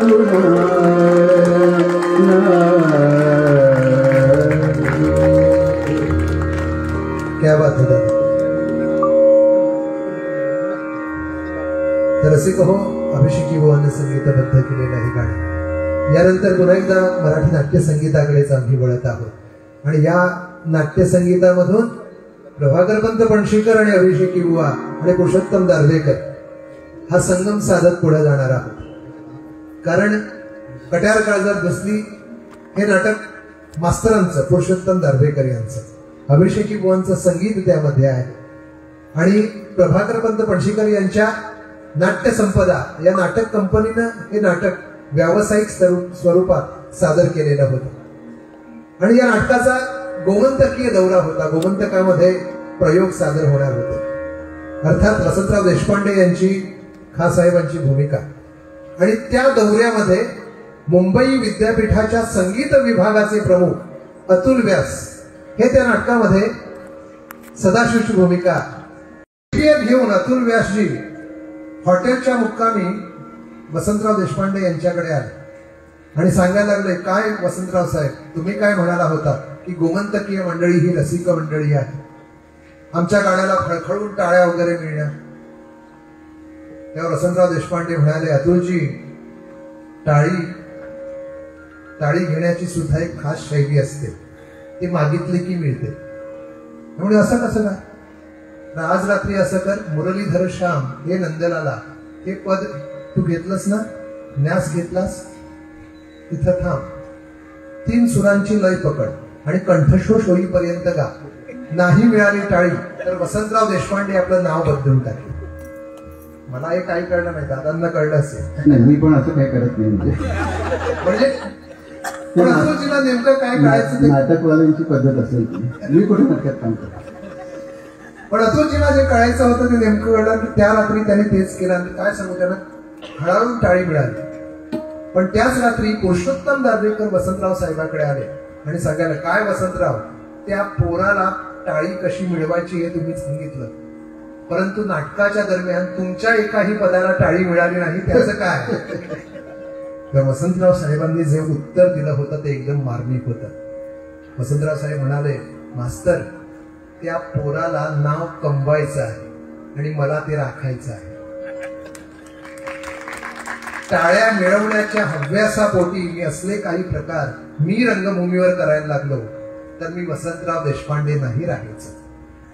क्या बात है दादा. तर रसिक हो, अभिषेकी बुवांनी संगीतबद्ध केलेलं हे गाणं. यानंतर पुन्हा एकदा मराठी नाट्यसंगीताकडेच आम्ही वळत आहोत आणि या नाट्यसंगीतामधून प्रभाकरपंत पणशीकर आणि अभिषेकी बुवा आणि पुरुषोत्तम दार्वेकर हा संगम साधत पुढे जाणार आहोत. कारण कट्यार काळजात बसली हे नाटक मास्तरांचं, पुरुषोत्तम दार्वेकर यांचं, अभिषेकी बुवांचं संगीत त्यामध्ये आहे आणि प्रभाकरपंत पणशीकर यांच्या नाट्य संपदा या नाटक कंपनीनं हे नाटक व्यावसायिक स्वरूपात सादर केलेलं होतं आणि या नाटकाचा गोमंतकीय दौरा होता. गोमंतकामध्ये प्रयोग सादर होणार होते. अर्थात वसंतराव देशपांडे यांची, खासाहेबांची भूमिका आणि त्या दौऱ्यामध्ये मुंबई विद्यापीठाच्या संगीत विभागाचे प्रमुख अतुल व्यास हे त्या नाटकामध्ये सदाशिवची भूमिका घेऊन अतुल व्यासजी हॉटेलच्या मुक्कामी वसंतराव देशपांडे यांच्याकडे आले आणि सांगायला लागले, काय वसंतराव साहेब, तुम्ही काय म्हणाला होता की गोमंतकीय मंडळी ही रसिक मंडळी आहे, आमच्या गाण्याला खळखळून टाळ्या वगैरे मिळणार. तेव्हा वसंतराव देशपांडे म्हणाले, अतुलजी, टाळी घेण्याची सुद्धा एक खास शैली असते, ती मागितली की मिळते. म्हणजे असं कसं काय? आज रात्री असं कर, मुरलीधर श्याम हे नंदलाला हे पद तू घेतलंस ना, न्यास घेतलास, तिथं थांब, 3 सुरांची लय पकड आणि कंठशोष होईपर्यंत गा. नाही मिळाली टाळी तर वसंतराव देशपांडे आपलं नाव बदलून टाकेल. मला हे काही कळलं नाही, दादांना कळलं असेल. नाही, मी पण असं काही करत नाही. म्हणजे अतुलजीला नेमकं काय कळायचं, नाटकवाल्यांची पद्धत असेल, मी कुठे नाटकात काम करतो. पण अतुलजीला जे कळायचं होतं ते नेमकं कळलं. त्या रात्री त्याने तेच केलं. काय सांगू, त्यांना हळूहळू टाळी मिळाली. पण त्याच रात्री पुरुषोत्तम दार्वेकर वसंतराव साहेबांकडे आले आणि सांगायला, काय वसंतराव, त्या पोराला टाळी कशी मिळवायची हे तुम्ही सांगितलं, परंतु नाटकाच्या दरम्यान तुमच्या एकाही पदाला टाळी मिळाली नाही, त्याचं काय? तर वसंतराव साहेबांनी जे उत्तर दिलं होतं ते एकदम मार्मिक होतं. वसंतराव साहेब म्हणाले, मास्तर, त्या पोराला नाव कमवायचं आहे आणि मला ते राखायचं आहे. टाळ्या मिळवण्याच्या हव्यासापोटी मी असले काही प्रकार मी रंगभूमीवर करायला लागलो तर मी वसंतराव देशपांडे नाही राहायचं.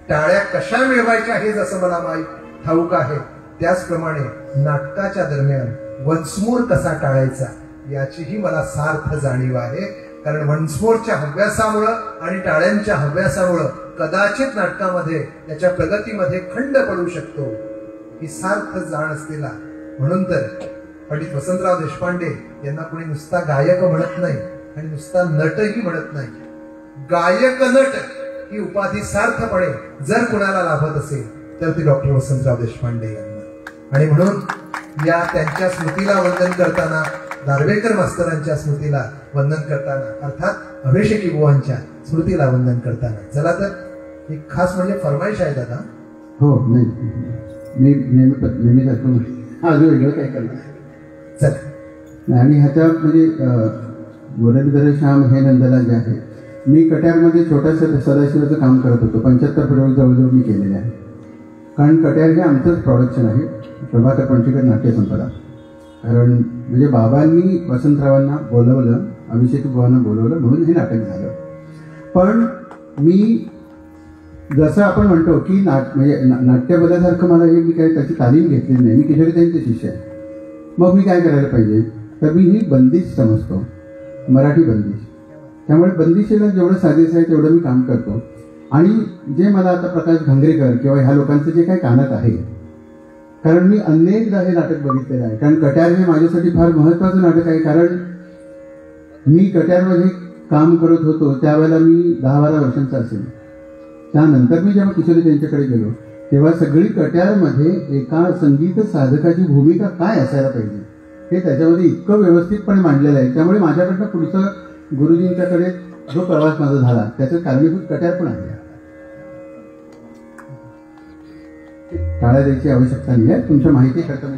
टाळ्या कशा मिळवायच्या हे जसं मला माहीत ठाऊक आहे, त्याचप्रमाणे नाटकाच्या दरम्यान वन्समोर कसा टाळायचा याचीही मला सार्थ जाणीव आहे. कारण वन्समोरच्या हव्यासामुळं आणि टाळ्यांच्या हव्यासामुळं कदाचित नाटकामध्ये त्याच्या प्रगतीमध्ये खंड पडू शकतो, ही सार्थ जाण असलेला. म्हणून तर पंडित वसंतराव देशपांडे यांना कोणी नुसता गायक म्हणत नाही आणि नुसता नटही म्हणत नाही. गायक नट ही उपाधी सार्थपणे जर कुणाला लाभत असेल तर ती डॉक्टर वसंतराव देशपांडे यांना. आणि म्हणून या त्यांच्या स्मृतीला वंदन करताना, दार्वेकर मास्तरांच्या स्मृतीला वंदन करताना, अर्थात अभिषेकी बुवांच्या स्मृतीला वंदन करताना, चला तर एक खास म्हणजे फरमाईश आहे दादा. हो, नाही मी नेहमी जातो, अजून वेगळं काय करणार. चल, आणि ह्याच्या म्हणजे मुरलीधर श्याम हे नंदला जे आहे, मी कट्यारमध्ये छोट्याशा सदाशिवाचं काम करत होतो. 75 प्रयोग जवळजवळ मी केलेले आहे. कारण कट्यार हे आमचंच प्रोडक्शन आहे, प्रभाकर पणशीकर नाट्य संपदा. कारण म्हणजे बाबांनी वसंतरावांना बोलवलं, अभिषेक बुवांना बोलवलं म्हणून हे नाटक झालं. पण मी जसं आपण म्हणतो की म्हणजे नाट्यबलासारखं मला हे मी काही त्याची तालीम घेतली नाही. मी किशोरी त्यांचे शिष्य आहे. मग मी काय करायला पाहिजे, तर मी ही बंदिश समजतो, मराठी बंदिश. त्यामुळे बंदिशीला जेवढं साजेसं आहे तेवढं मी काम करतो. आणि जे मला आता प्रकाश घांगरेकर किंवा ह्या लोकांचं जे काही कानात आहे, कारण मी अनेकदा हे नाटक बघितलेलं आहे. कारण कट्यार हे माझ्यासाठी फार महत्त्वाचं नाटक आहे. कारण मी कट्यारमध्ये काम करत होतो त्यावेळेला मी 10-12 वर्षांचा असेल. त्यानंतर मी जेव्हा किशोरी त्यांच्याकडे गेलो तेव्हा सगळी कट्यारमध्ये एका संगीत साधकाची भूमिका काय असायला पाहिजे हे त्याच्यामध्ये इतकं व्यवस्थितपणे मांडलेलं आहे. त्यामुळे माझ्याकडनं पुढचं गुरुजींच्याकडे जो प्रवास माझा झाला त्याचं कारणीभूत कट्यार पण आहे. टाळ्या द्यायची आवश्यकता नाही आहे, तुमच्या माहिती करता मी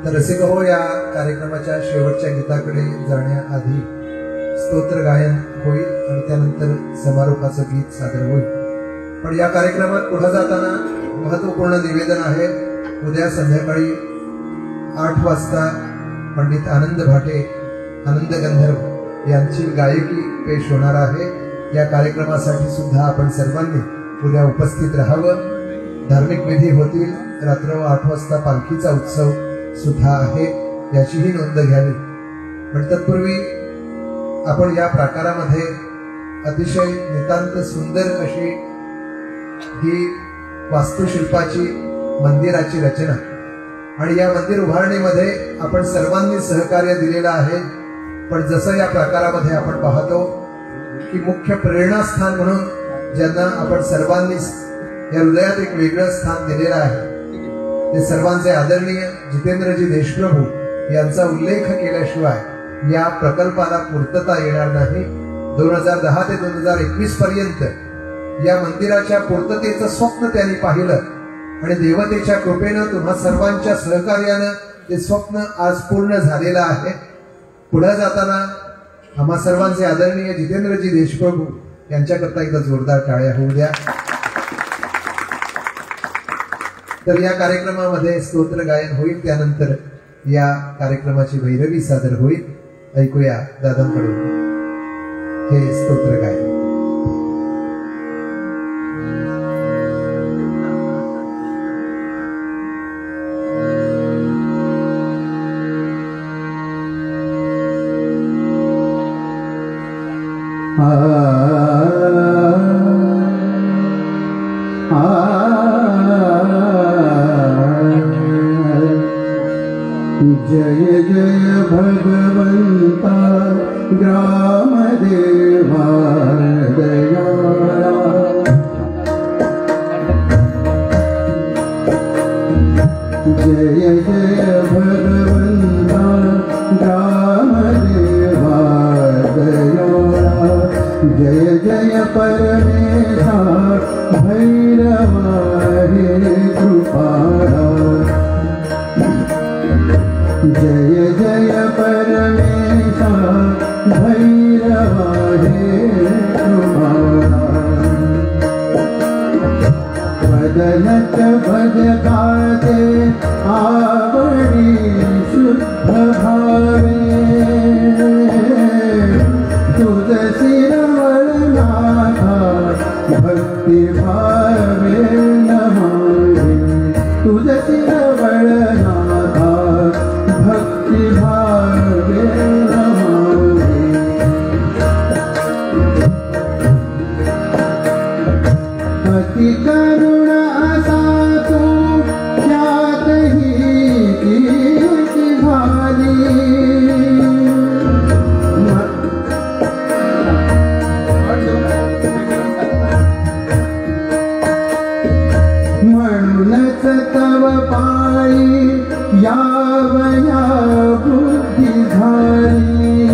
तर रसिक हो, या कार्यक्रमाच्या शेवटच्या गीताकडे जाण्याआधी स्तोत्र गायन होईल आणि त्यानंतर समारोपाचं गीत सादर होईल. पण या कार्यक्रमात पुढे जाताना महत्वपूर्ण निवेदन आहे. उद्या संध्याकाळी 8 वाजता पंडित आनंद भाटे, आनंद गंधर्व यांची गायकी पेश होणार आहे. या कार्यक्रमासाठी सुद्धा आपण सर्वांनी उद्या उपस्थित राहावं. धार्मिक विधी होतील. रात्र 8 वाजता पालखीचा उत्सव सुद्धा आहे, याचीही नोंद घ्यावी. पण तत्पूर्वी आपण या प्रकारामध्ये अतिशय नितांत सुंदर अशी ही वास्तुशिल्पाची मंदिराची रचना आणि या मंदिर उभारणीमध्ये आपण सर्वांनी सहकार्य दिलेलं आहे. पण जसं या प्रकारामध्ये आपण पाहतो की मुख्य प्रेरणास्थान म्हणून ज्यांना आपण सर्वांनी या हृदयात एक वेगळं स्थान दिलेलं आहे, ते सर्वांचे आदरणीय जितेंद्रजी देशप्रभू यांचा उल्लेख केल्याशिवाय या प्रकल्पाला पूर्तता येणार नाही. 2010 ते 2021 पर्यंत या मंदिराच्या पूर्ततेचं स्वप्न त्यांनी पाहिलं आणि देवतेच्या कृपेनं तुम्हा सर्वांच्या सहकार्यानं ते स्वप्न आज पूर्ण झालेलं आहे. पुढे जाताना आम्हा सर्वांचे आदरणीय जितेंद्रजी देशप्रभू यांच्याकरता एकदा जोरदार टाळ्या होऊ द्या. तर या कार्यक्रमामध्ये स्तोत्र गायन होईल. त्यानंतर या कार्यक्रमाची भैरवी सादर होईल. ऐकूया दादांकडून हे स्तोत्र गायन. जय जय भगवंता ग्रामदेवा दयाळा जय जय भगवंता ग्रामदेवा दयाळा जय जय परमेशा भैरवा हे कृपाळा जय जय परमेशा भैरवा हे कृपाळा बदलत भजकाते आवडी शुद्ध भावे तुझ शिरवळनाथा भक्ती भावे नमावे तुझ शिरवळनाथा भक्ती भावे नमावे अति करुण असा तू त्यातही कीर्ती झाली म्हणूनच तव पायी यावया बुद्धी झाली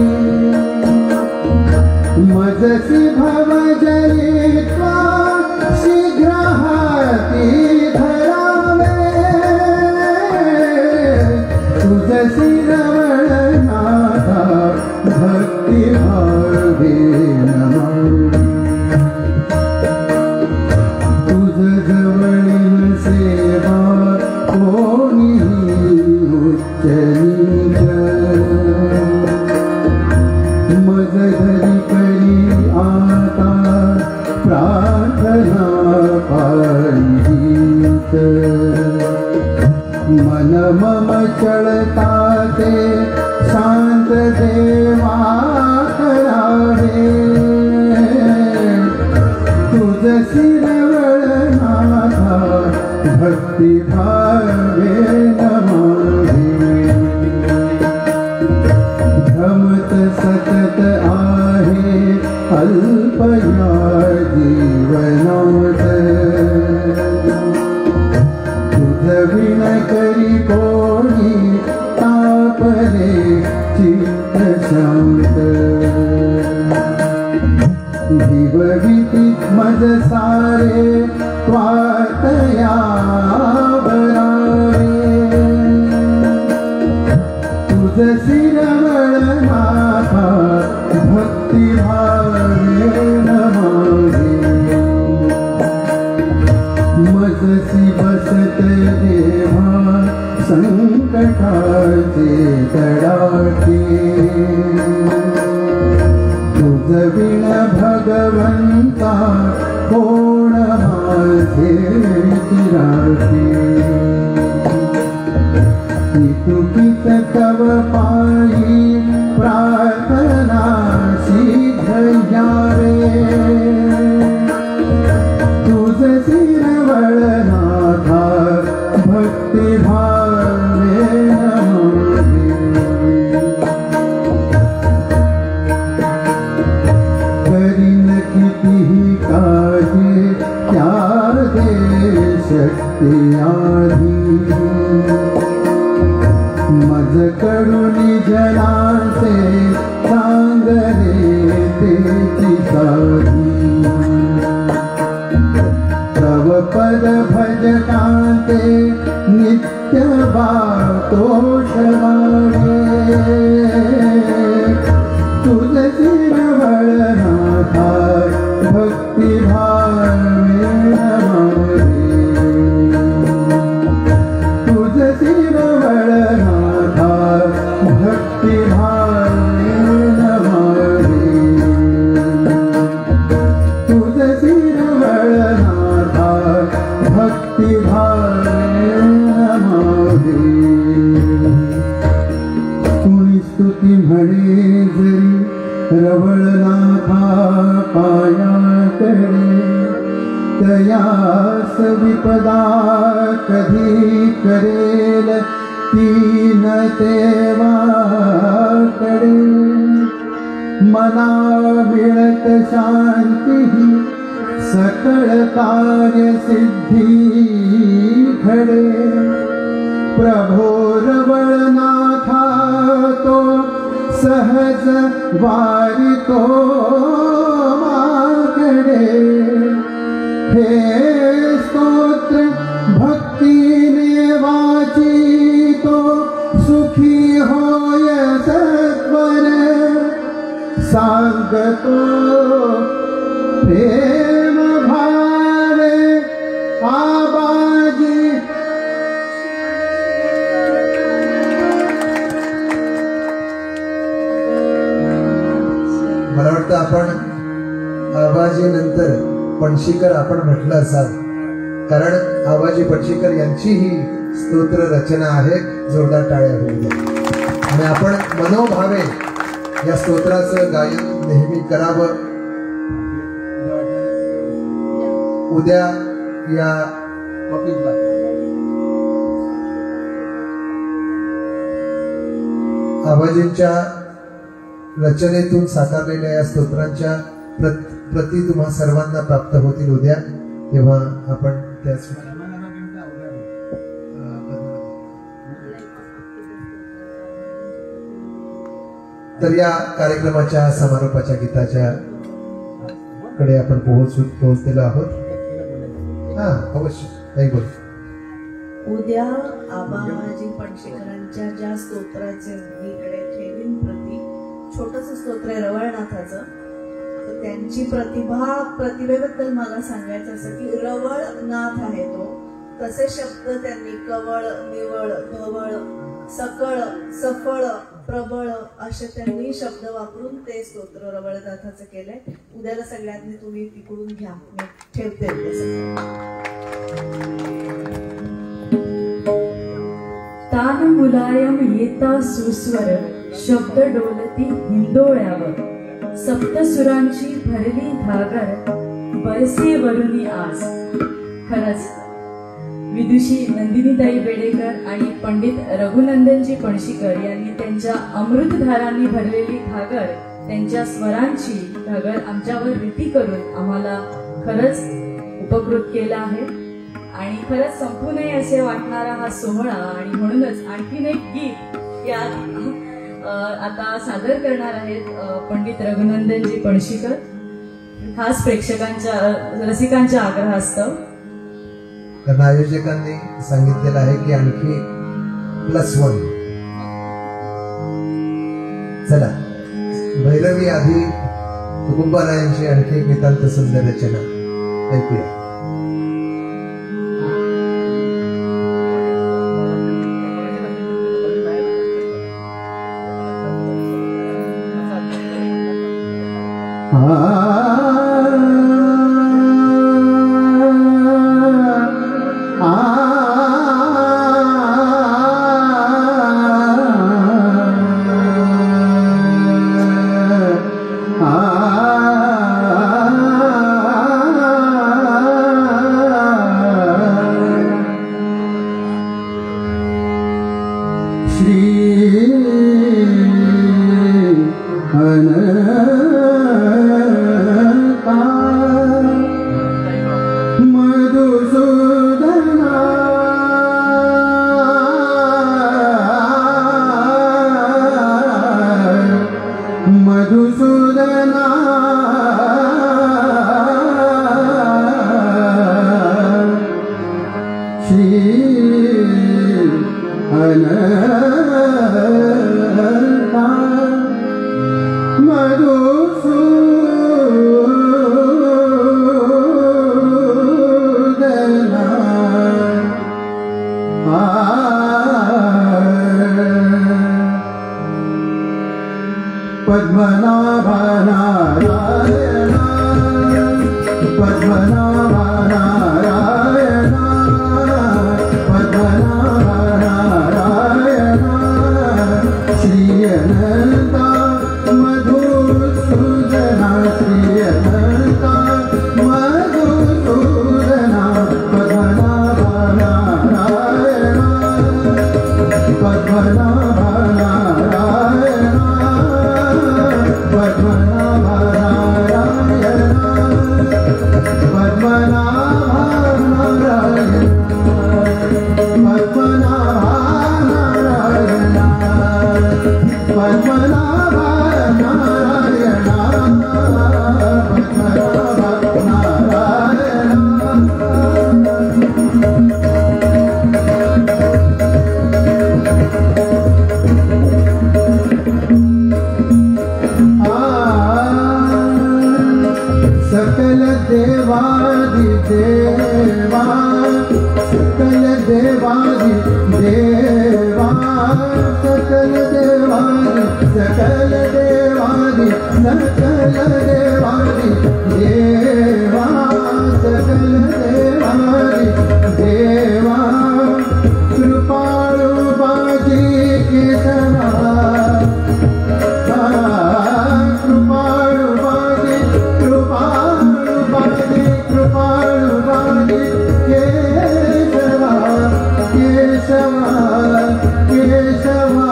मजसी भव जयित्वा शीघ्र हाती धरावे तुझ शिरवळनाथा भक्ती भावे नमावे तुझ जवळील सेवा कोणीही उच्च नीच मज धरी करी आता प्रार्थना पायीत मन मम चळता ते शांत देवा करावे तुझ शिरवळनाथा भक्ती भावे नमावे भ्रमत सतत आहे अल्पया जीवनात तुझ विण करी कोणी तापले चित्त शांत जीवभीती मज सारे त्वातया बरावे तुझ शिरवळनाथा भक्ती भावे नमावे मजसी बसत देवा संकटाचे तडाखे तुझ विण भगवंता कोण माझे चिराखे तुकीत तव पायी प्रार्थना शीघ्र यावे तुझ शिरवळनाथा भक्ती भावे नमावे करीन कितीही काहे त्या दे शक्ती आधी मज करुणी जनाचे सांगले तेची साधी तव पद भजकांते नित्य बातोष मागे तुझ शिरवळनाथा भक्ती भावे नमावे तुझ शिरवळनाथा भक्ती भावे नमावे तुझ शिरवळनाथा भक्ती भावे नमावे कुणी स्तुती म्हणे जरी रवळनाथा पायाकडे तयास विपदा कधी करेल तीन देवाकडे मना मिळत शांती सकळ कार्य सिद्धी घडे प्रभो रवळनाथा तो सहज वारितो माकडे हे स्तोत्र भक्तीने वाचितो सुखी होय सत्वर सांगतो प्रेम भावे आबाजी मला वाटतं आपण आबाजी नंतर पणशीकर आपण म्हटलं असाल, कारण आबाजी पणशीकर यांची ही स्तोत्र रचना आहे. जोरदार टाळ्या होऊ द्या. आणि आपण मनोभावे या स्तोत्राचं गायन नेहमी करावं. उद्या या आबाजींच्या रचनेतून साकारलेल्या या स्तोत्रांच्या प्रती तुम्हा सर्वांना प्राप्त होतील उद्या, तेव्हा आपण त्याच तर या कार्यक्रमाच्या समारोपाच्या गीताच्या कडे आपण पोहोचलेलो आहोत. हा अवश्य काही बोल. उद्या आबाजी पणशीकरांच्या ज्या स्तोत्राचे मी इकडे ठेवीन प्रती, छोटस स्तोत्र आहे रवळनाथाचं, तर त्यांची प्रतिभेबद्दल मला सांगायचं असं की रवळनाथ आहे तो. तसे शब्द त्यांनी कवळ, निवळ, धवळ, सकळ, सफळ, प्रबळ असे त्यांनी शब्द वापरून ते स्तोत्र रवळनाथाचं केलंय. उद्याला सगळ्यांनी तुम्ही तिकडून घ्या, मी ठेवते. तान मुलायम येता सुस्वर शब्द डोलती हिंदोळ्यावर सप्तसुरांची भरली घागर बरसे वरुणी आज. खरंच विदुषी नंदिनीताई बेडेकर आणि पंडित रघुनंदनजी पणशीकर यांनी त्यांच्या अमृतधारांनी भरलेली घागर, त्यांच्या स्वरांची घागर आमच्यावर रीती करून आम्हाला खरंच उपकृत केला आहे. आणि खरंच संपू नये असे वाटणारा हा सोहळा, आणि म्हणूनच आणखीन एक गीत यात आता सादर करणार आहेत पंडित रघुनंदनजी पणशीकर. खास प्रेक्षकांच्या रसिकांच्या आग्रहास्तव, कारण आयोजकांनी सांगितलेलं आहे की आणखी +1. चला, भैरवी आधी तुकुंबारायांची आणखी एक नितांत सुंदर रचना ऐकूया. पद्मनाभा नारायणा पद्मनाभा नारायणा सकल देवादि देवा सकल देवादि देवा सकल देवादि सकल देवादि सकल देवादि देवा सकल देवादि देवा कृपाळु बाजी केशवा कृपाळु बाजी कृपाळु बाजी कृपाळु बाजी केशवा केशवा केशवा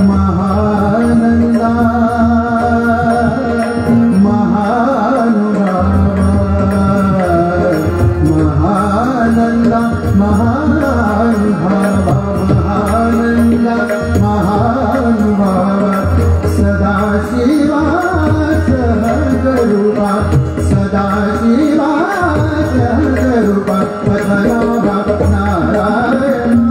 महानंदा महानुभावा महानंदा महानुभावा महानंदा महानुभावा सदाशिवा सहगरूपा सदाशिवा सहगरूपा पद्मनाभा नारायण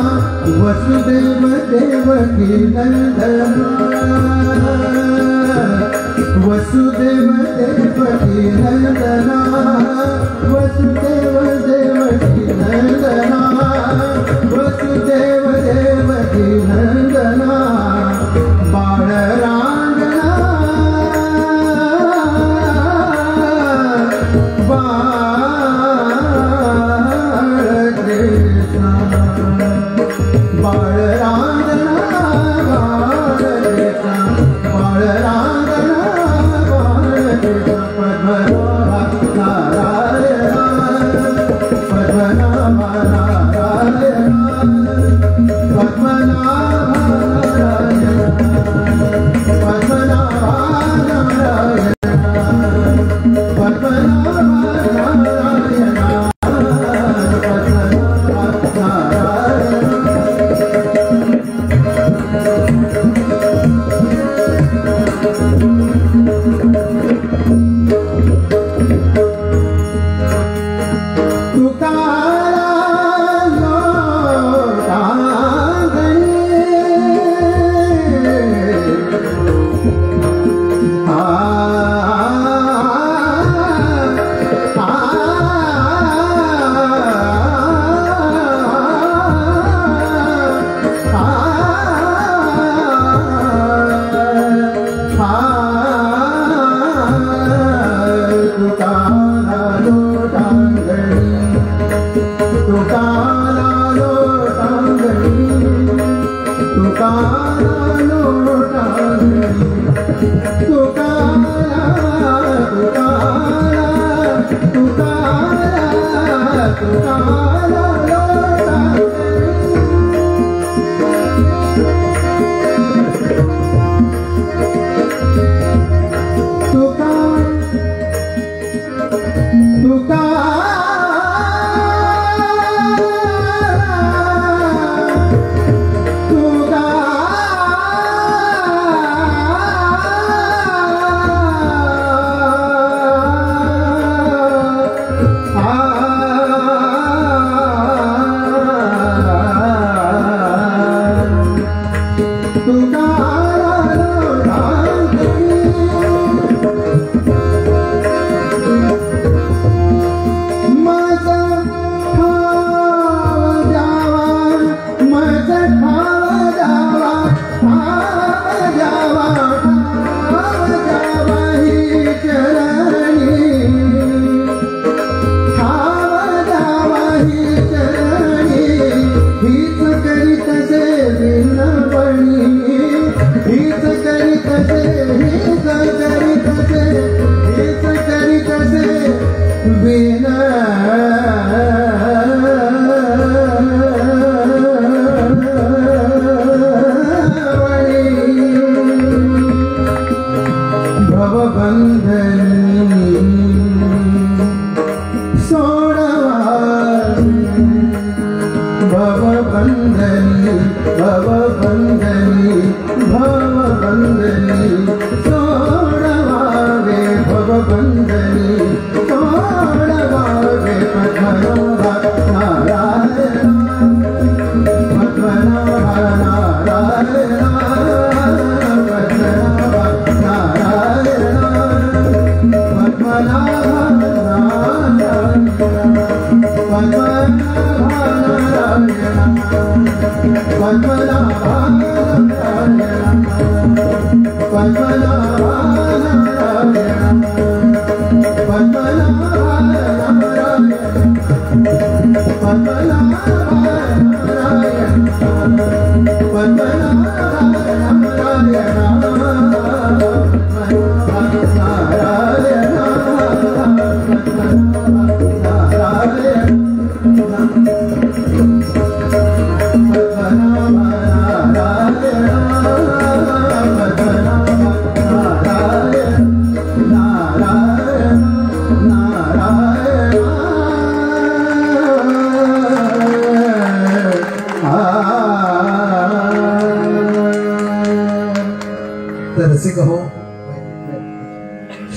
वसुदेव देवकी नंदना वसुदेव देवकी नंदना वसुदेव देवकी नंदना वसुदेव देवकी नंदना बाळ रांगणा बाळ कृष्णा बाळ रांगणा बाळ कृष्णा बाळ रांगणा बाळ कृष्णा पद्मनाभा नारायण पद्मनाभा नारायण पद्मनाभा नारायण पद्मनाभा नारायण पद्मनाभा नारायण हा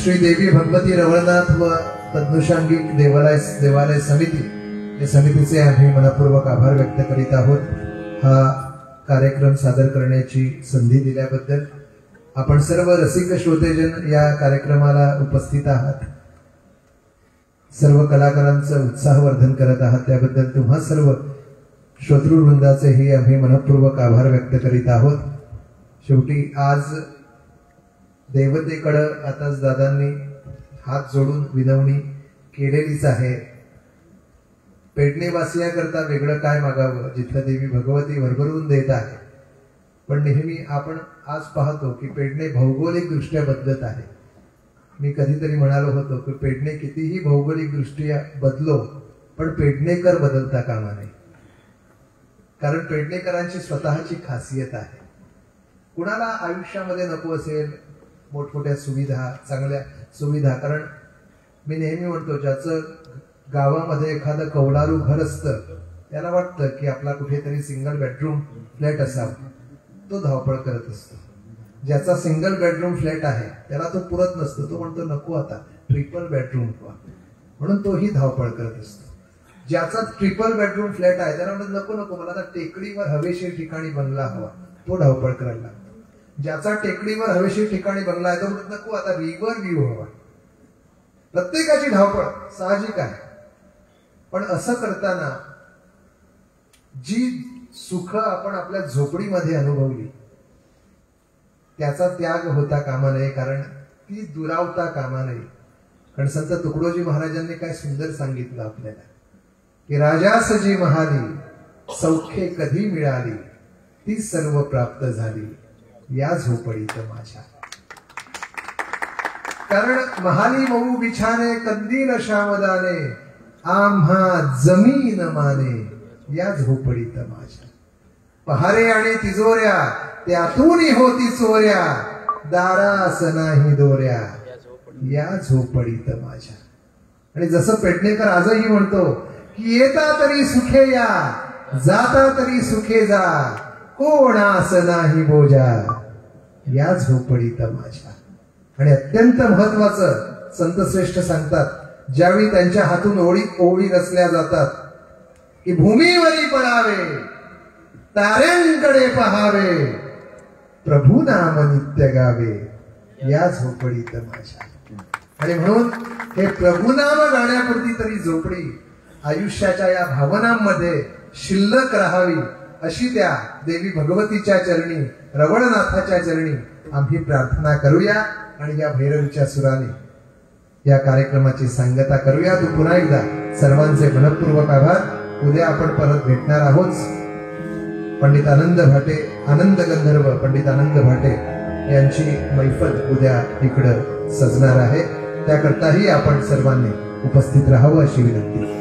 श्री देवी भगवती रवळनाथ व पद्मशांगिक देवालय समिती या समितीचे आम्ही मनपूर्वक आभार व्यक्त करीत आहोत. हा कार्यक्रम सादर करण्याची संधी दिल्याबद्दल आपण सर्व रसिक श्रोतेजन या कार्यक्रमाला उपस्थित आहात, सर्व कलाकारांचं उत्साहवर्धन करत आहात, त्याबद्दल तुम्हा सर्व श्रोतृवृंदाचेही आम्ही मनपूर्वक आभार व्यक्त करीत आहोत. शेवटी आज देवतेकडं आताच दादांनी हात जोडून विनवणी केलेलीच आहे. पेडणेवासियाकरता वेगळं काय मागावं, जिथं देवी भगवती भरभरून देत आहे. पण नेहमी आपण आज पाहतो की पेडणे भौगोलिक दृष्ट्या बदलत आहे. मी कधीतरी म्हणालो होतो की पेडणे कितीही भौगोलिक दृष्ट्या बदलो पण पेडणेकर बदलता कामा नये. कारण पेडणेकरांची स्वतःची खासियत आहे. कुणाला आयुष्यामध्ये नको असेल मोठमोठ्या सुविधा, चांगल्या सुविधा, कारण मी नेहमी म्हणतो ज्याचं गावामध्ये एखादं कौलारू घर असतं त्याला वाटतं की आपला कुठेतरी सिंगल बेडरूम फ्लॅट असावा, तो धावपळ करत असतो. ज्याचा सिंगल बेडरूम फ्लॅट आहे त्याला तो पुरत नसतो, तो म्हणतो नको आता ट्रिपल बेडरूम व्हा, म्हणून तोही धावपळ करत असतो. ज्याचा ट्रिपल बेडरूम फ्लॅट आहे त्याला म्हणत नको नको मला आता टेकडीवर हवेशीर ठिकाणी बंगला हवा, तो धावपळ करायला लागतो. ज्याचा टेकडीवर हवेशीर ठिकाणी बंगला आहे तो म्हणत नको आता रिव्हर व्ह्यू हवा. प्रत्येकाची धावपळ साहजिक आहे, पण असं करताना जी सुख आपण आपल्या झोपडीमध्ये अनुभवली त्याचा त्याग होता कामा नये, कारण ती दुरावता कामा नये. कारण संत तुकडोजी महाराजांनी काय सुंदर सांगितलं आपल्याला की राजास जी महाली सौख्ये कधी मिळाली ती सर्व प्राप्त झाली या झोपडीत माझ्या. कारण महाली मऊ बिछाने कंदील श्यामदाने आम्हा जमीन माने या झोपडीत माझ्या. पहारे आणि तिजोऱ्या त्यातून होती चोऱ्या दारास नाही दोऱ्या या झोपडीत माझ्या. आणि जसं पेडणेकर आजही म्हणतो की येता तरी सुखे या, जाता तरी सुखे जा, कोणास नाही बोजा या झोपडीत माझ्या. आणि अत्यंत महत्वाचं संतश्रेष्ठ सांगतात, ज्यावेळी त्यांच्या हातून ओळी रचल्या जातात की भूमीवरी पडावे, ताऱ्यांकडे पहावे, प्रभू नाम नित्य गावे या झोपडीत माझ्या. आणि म्हणून हे प्रभुनाम गाण्यापुरती तरी झोपडी आयुष्याच्या या भावनांमध्ये शिल्लक राहावी अशी त्या देवी भगवतीच्या चरणी, रवळनाथाच्या चरणी आम्ही प्रार्थना करूया. आणि या भैरवीच्या सुराने या कार्यक्रमाची सांगता करूया. तू पुन्हा एकदा सर्वांचे मनपूर्वक आभार. उद्या आपण परत भेटणार आहोत. पंडित आनंद भाटे, आनंद गंधर्व पंडित आनंद भाटे यांची मैफल उद्या इकडं सजणार आहे. त्याकरताही आपण सर्वांनी उपस्थित राहावं अशी विनंती.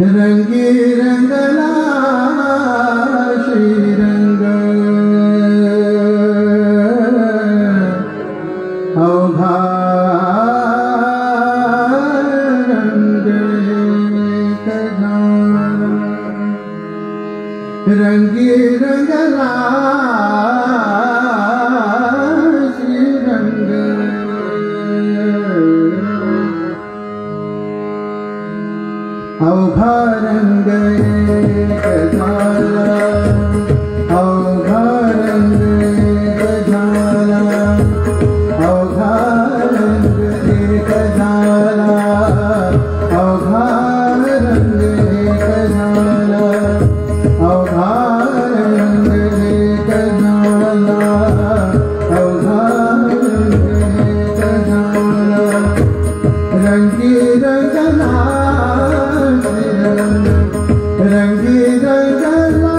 रंगी रंगला श्रीरंग अवघा रंग रंगी रंगला श्रीरंग अवघा रंग झाला, अवघा रंग झाला, अवघा रंग झाला, अवघा रंग झाला, अवघा रंग झाला, अवघा रंग झाला. रंगी रंगला रंगी रंगला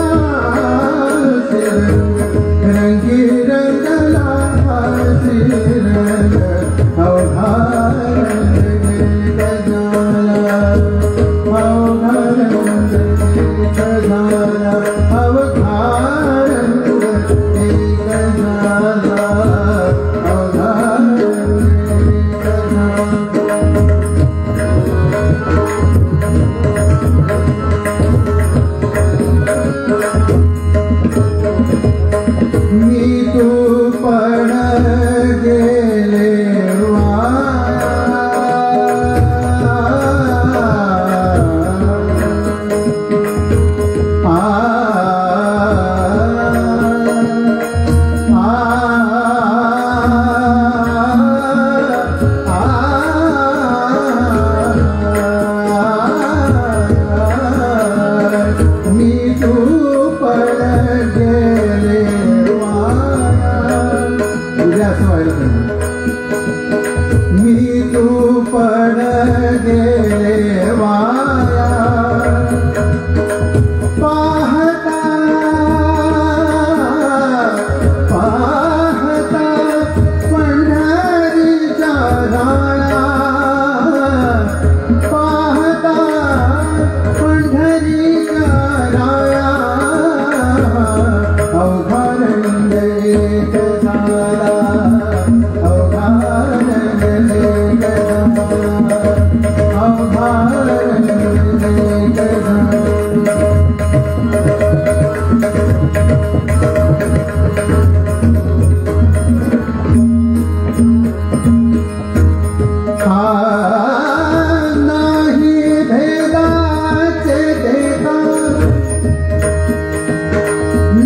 नाही भेदाचे देखा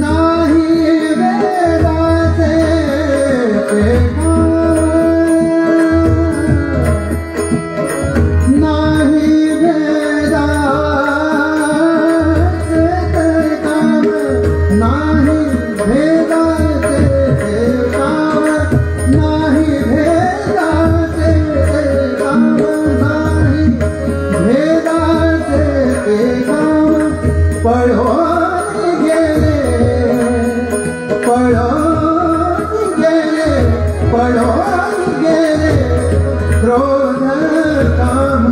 नाही भेदाचे देखा नाही भेदाचे देखा नाही भेदाचे देखा नाही भेदाचे देखा नाही भेदाचे देखा पळून गेले पळून गेले पळून गेले क्रोध काम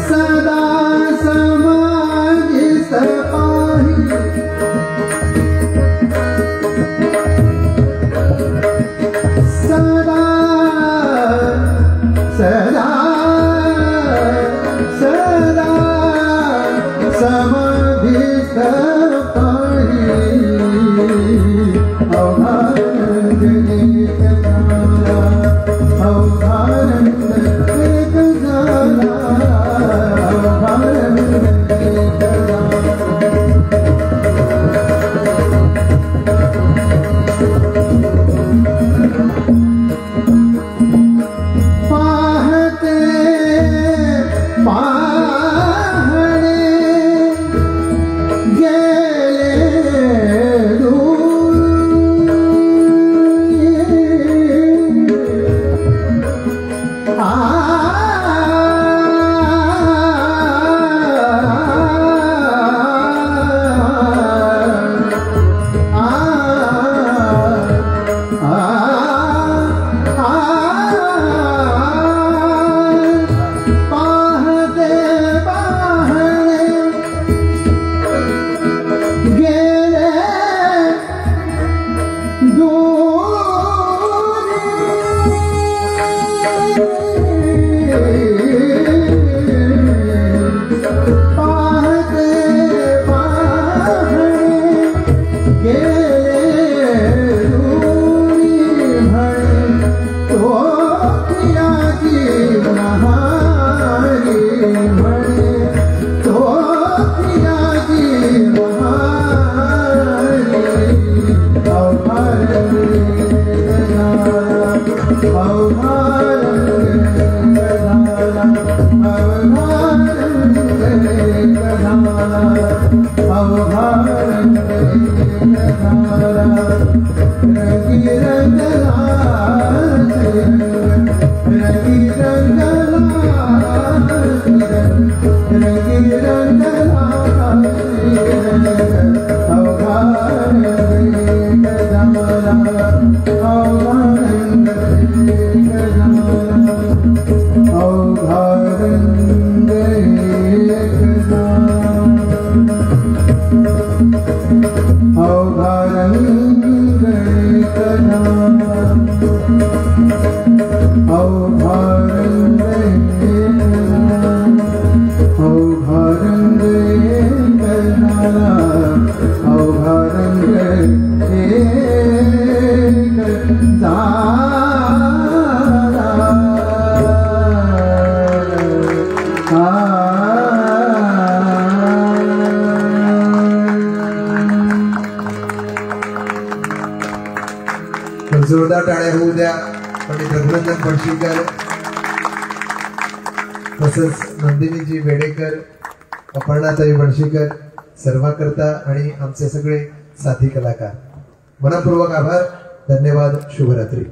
सदा समाज सपाही सदा सदा सदा समाधी सपाही अवघा रंग जोरदार टाळ्या होऊ द्या पंडित रघुनंदन पणशीकर, तसंच नंदिनीजी वेडेकर, अपर्णाताई पणशीकर, सर्वाकर्ता आणि आमचे सगळे साथी कलाकार. मनपूर्वक आभार. धन्यवाद. शुभरात्री.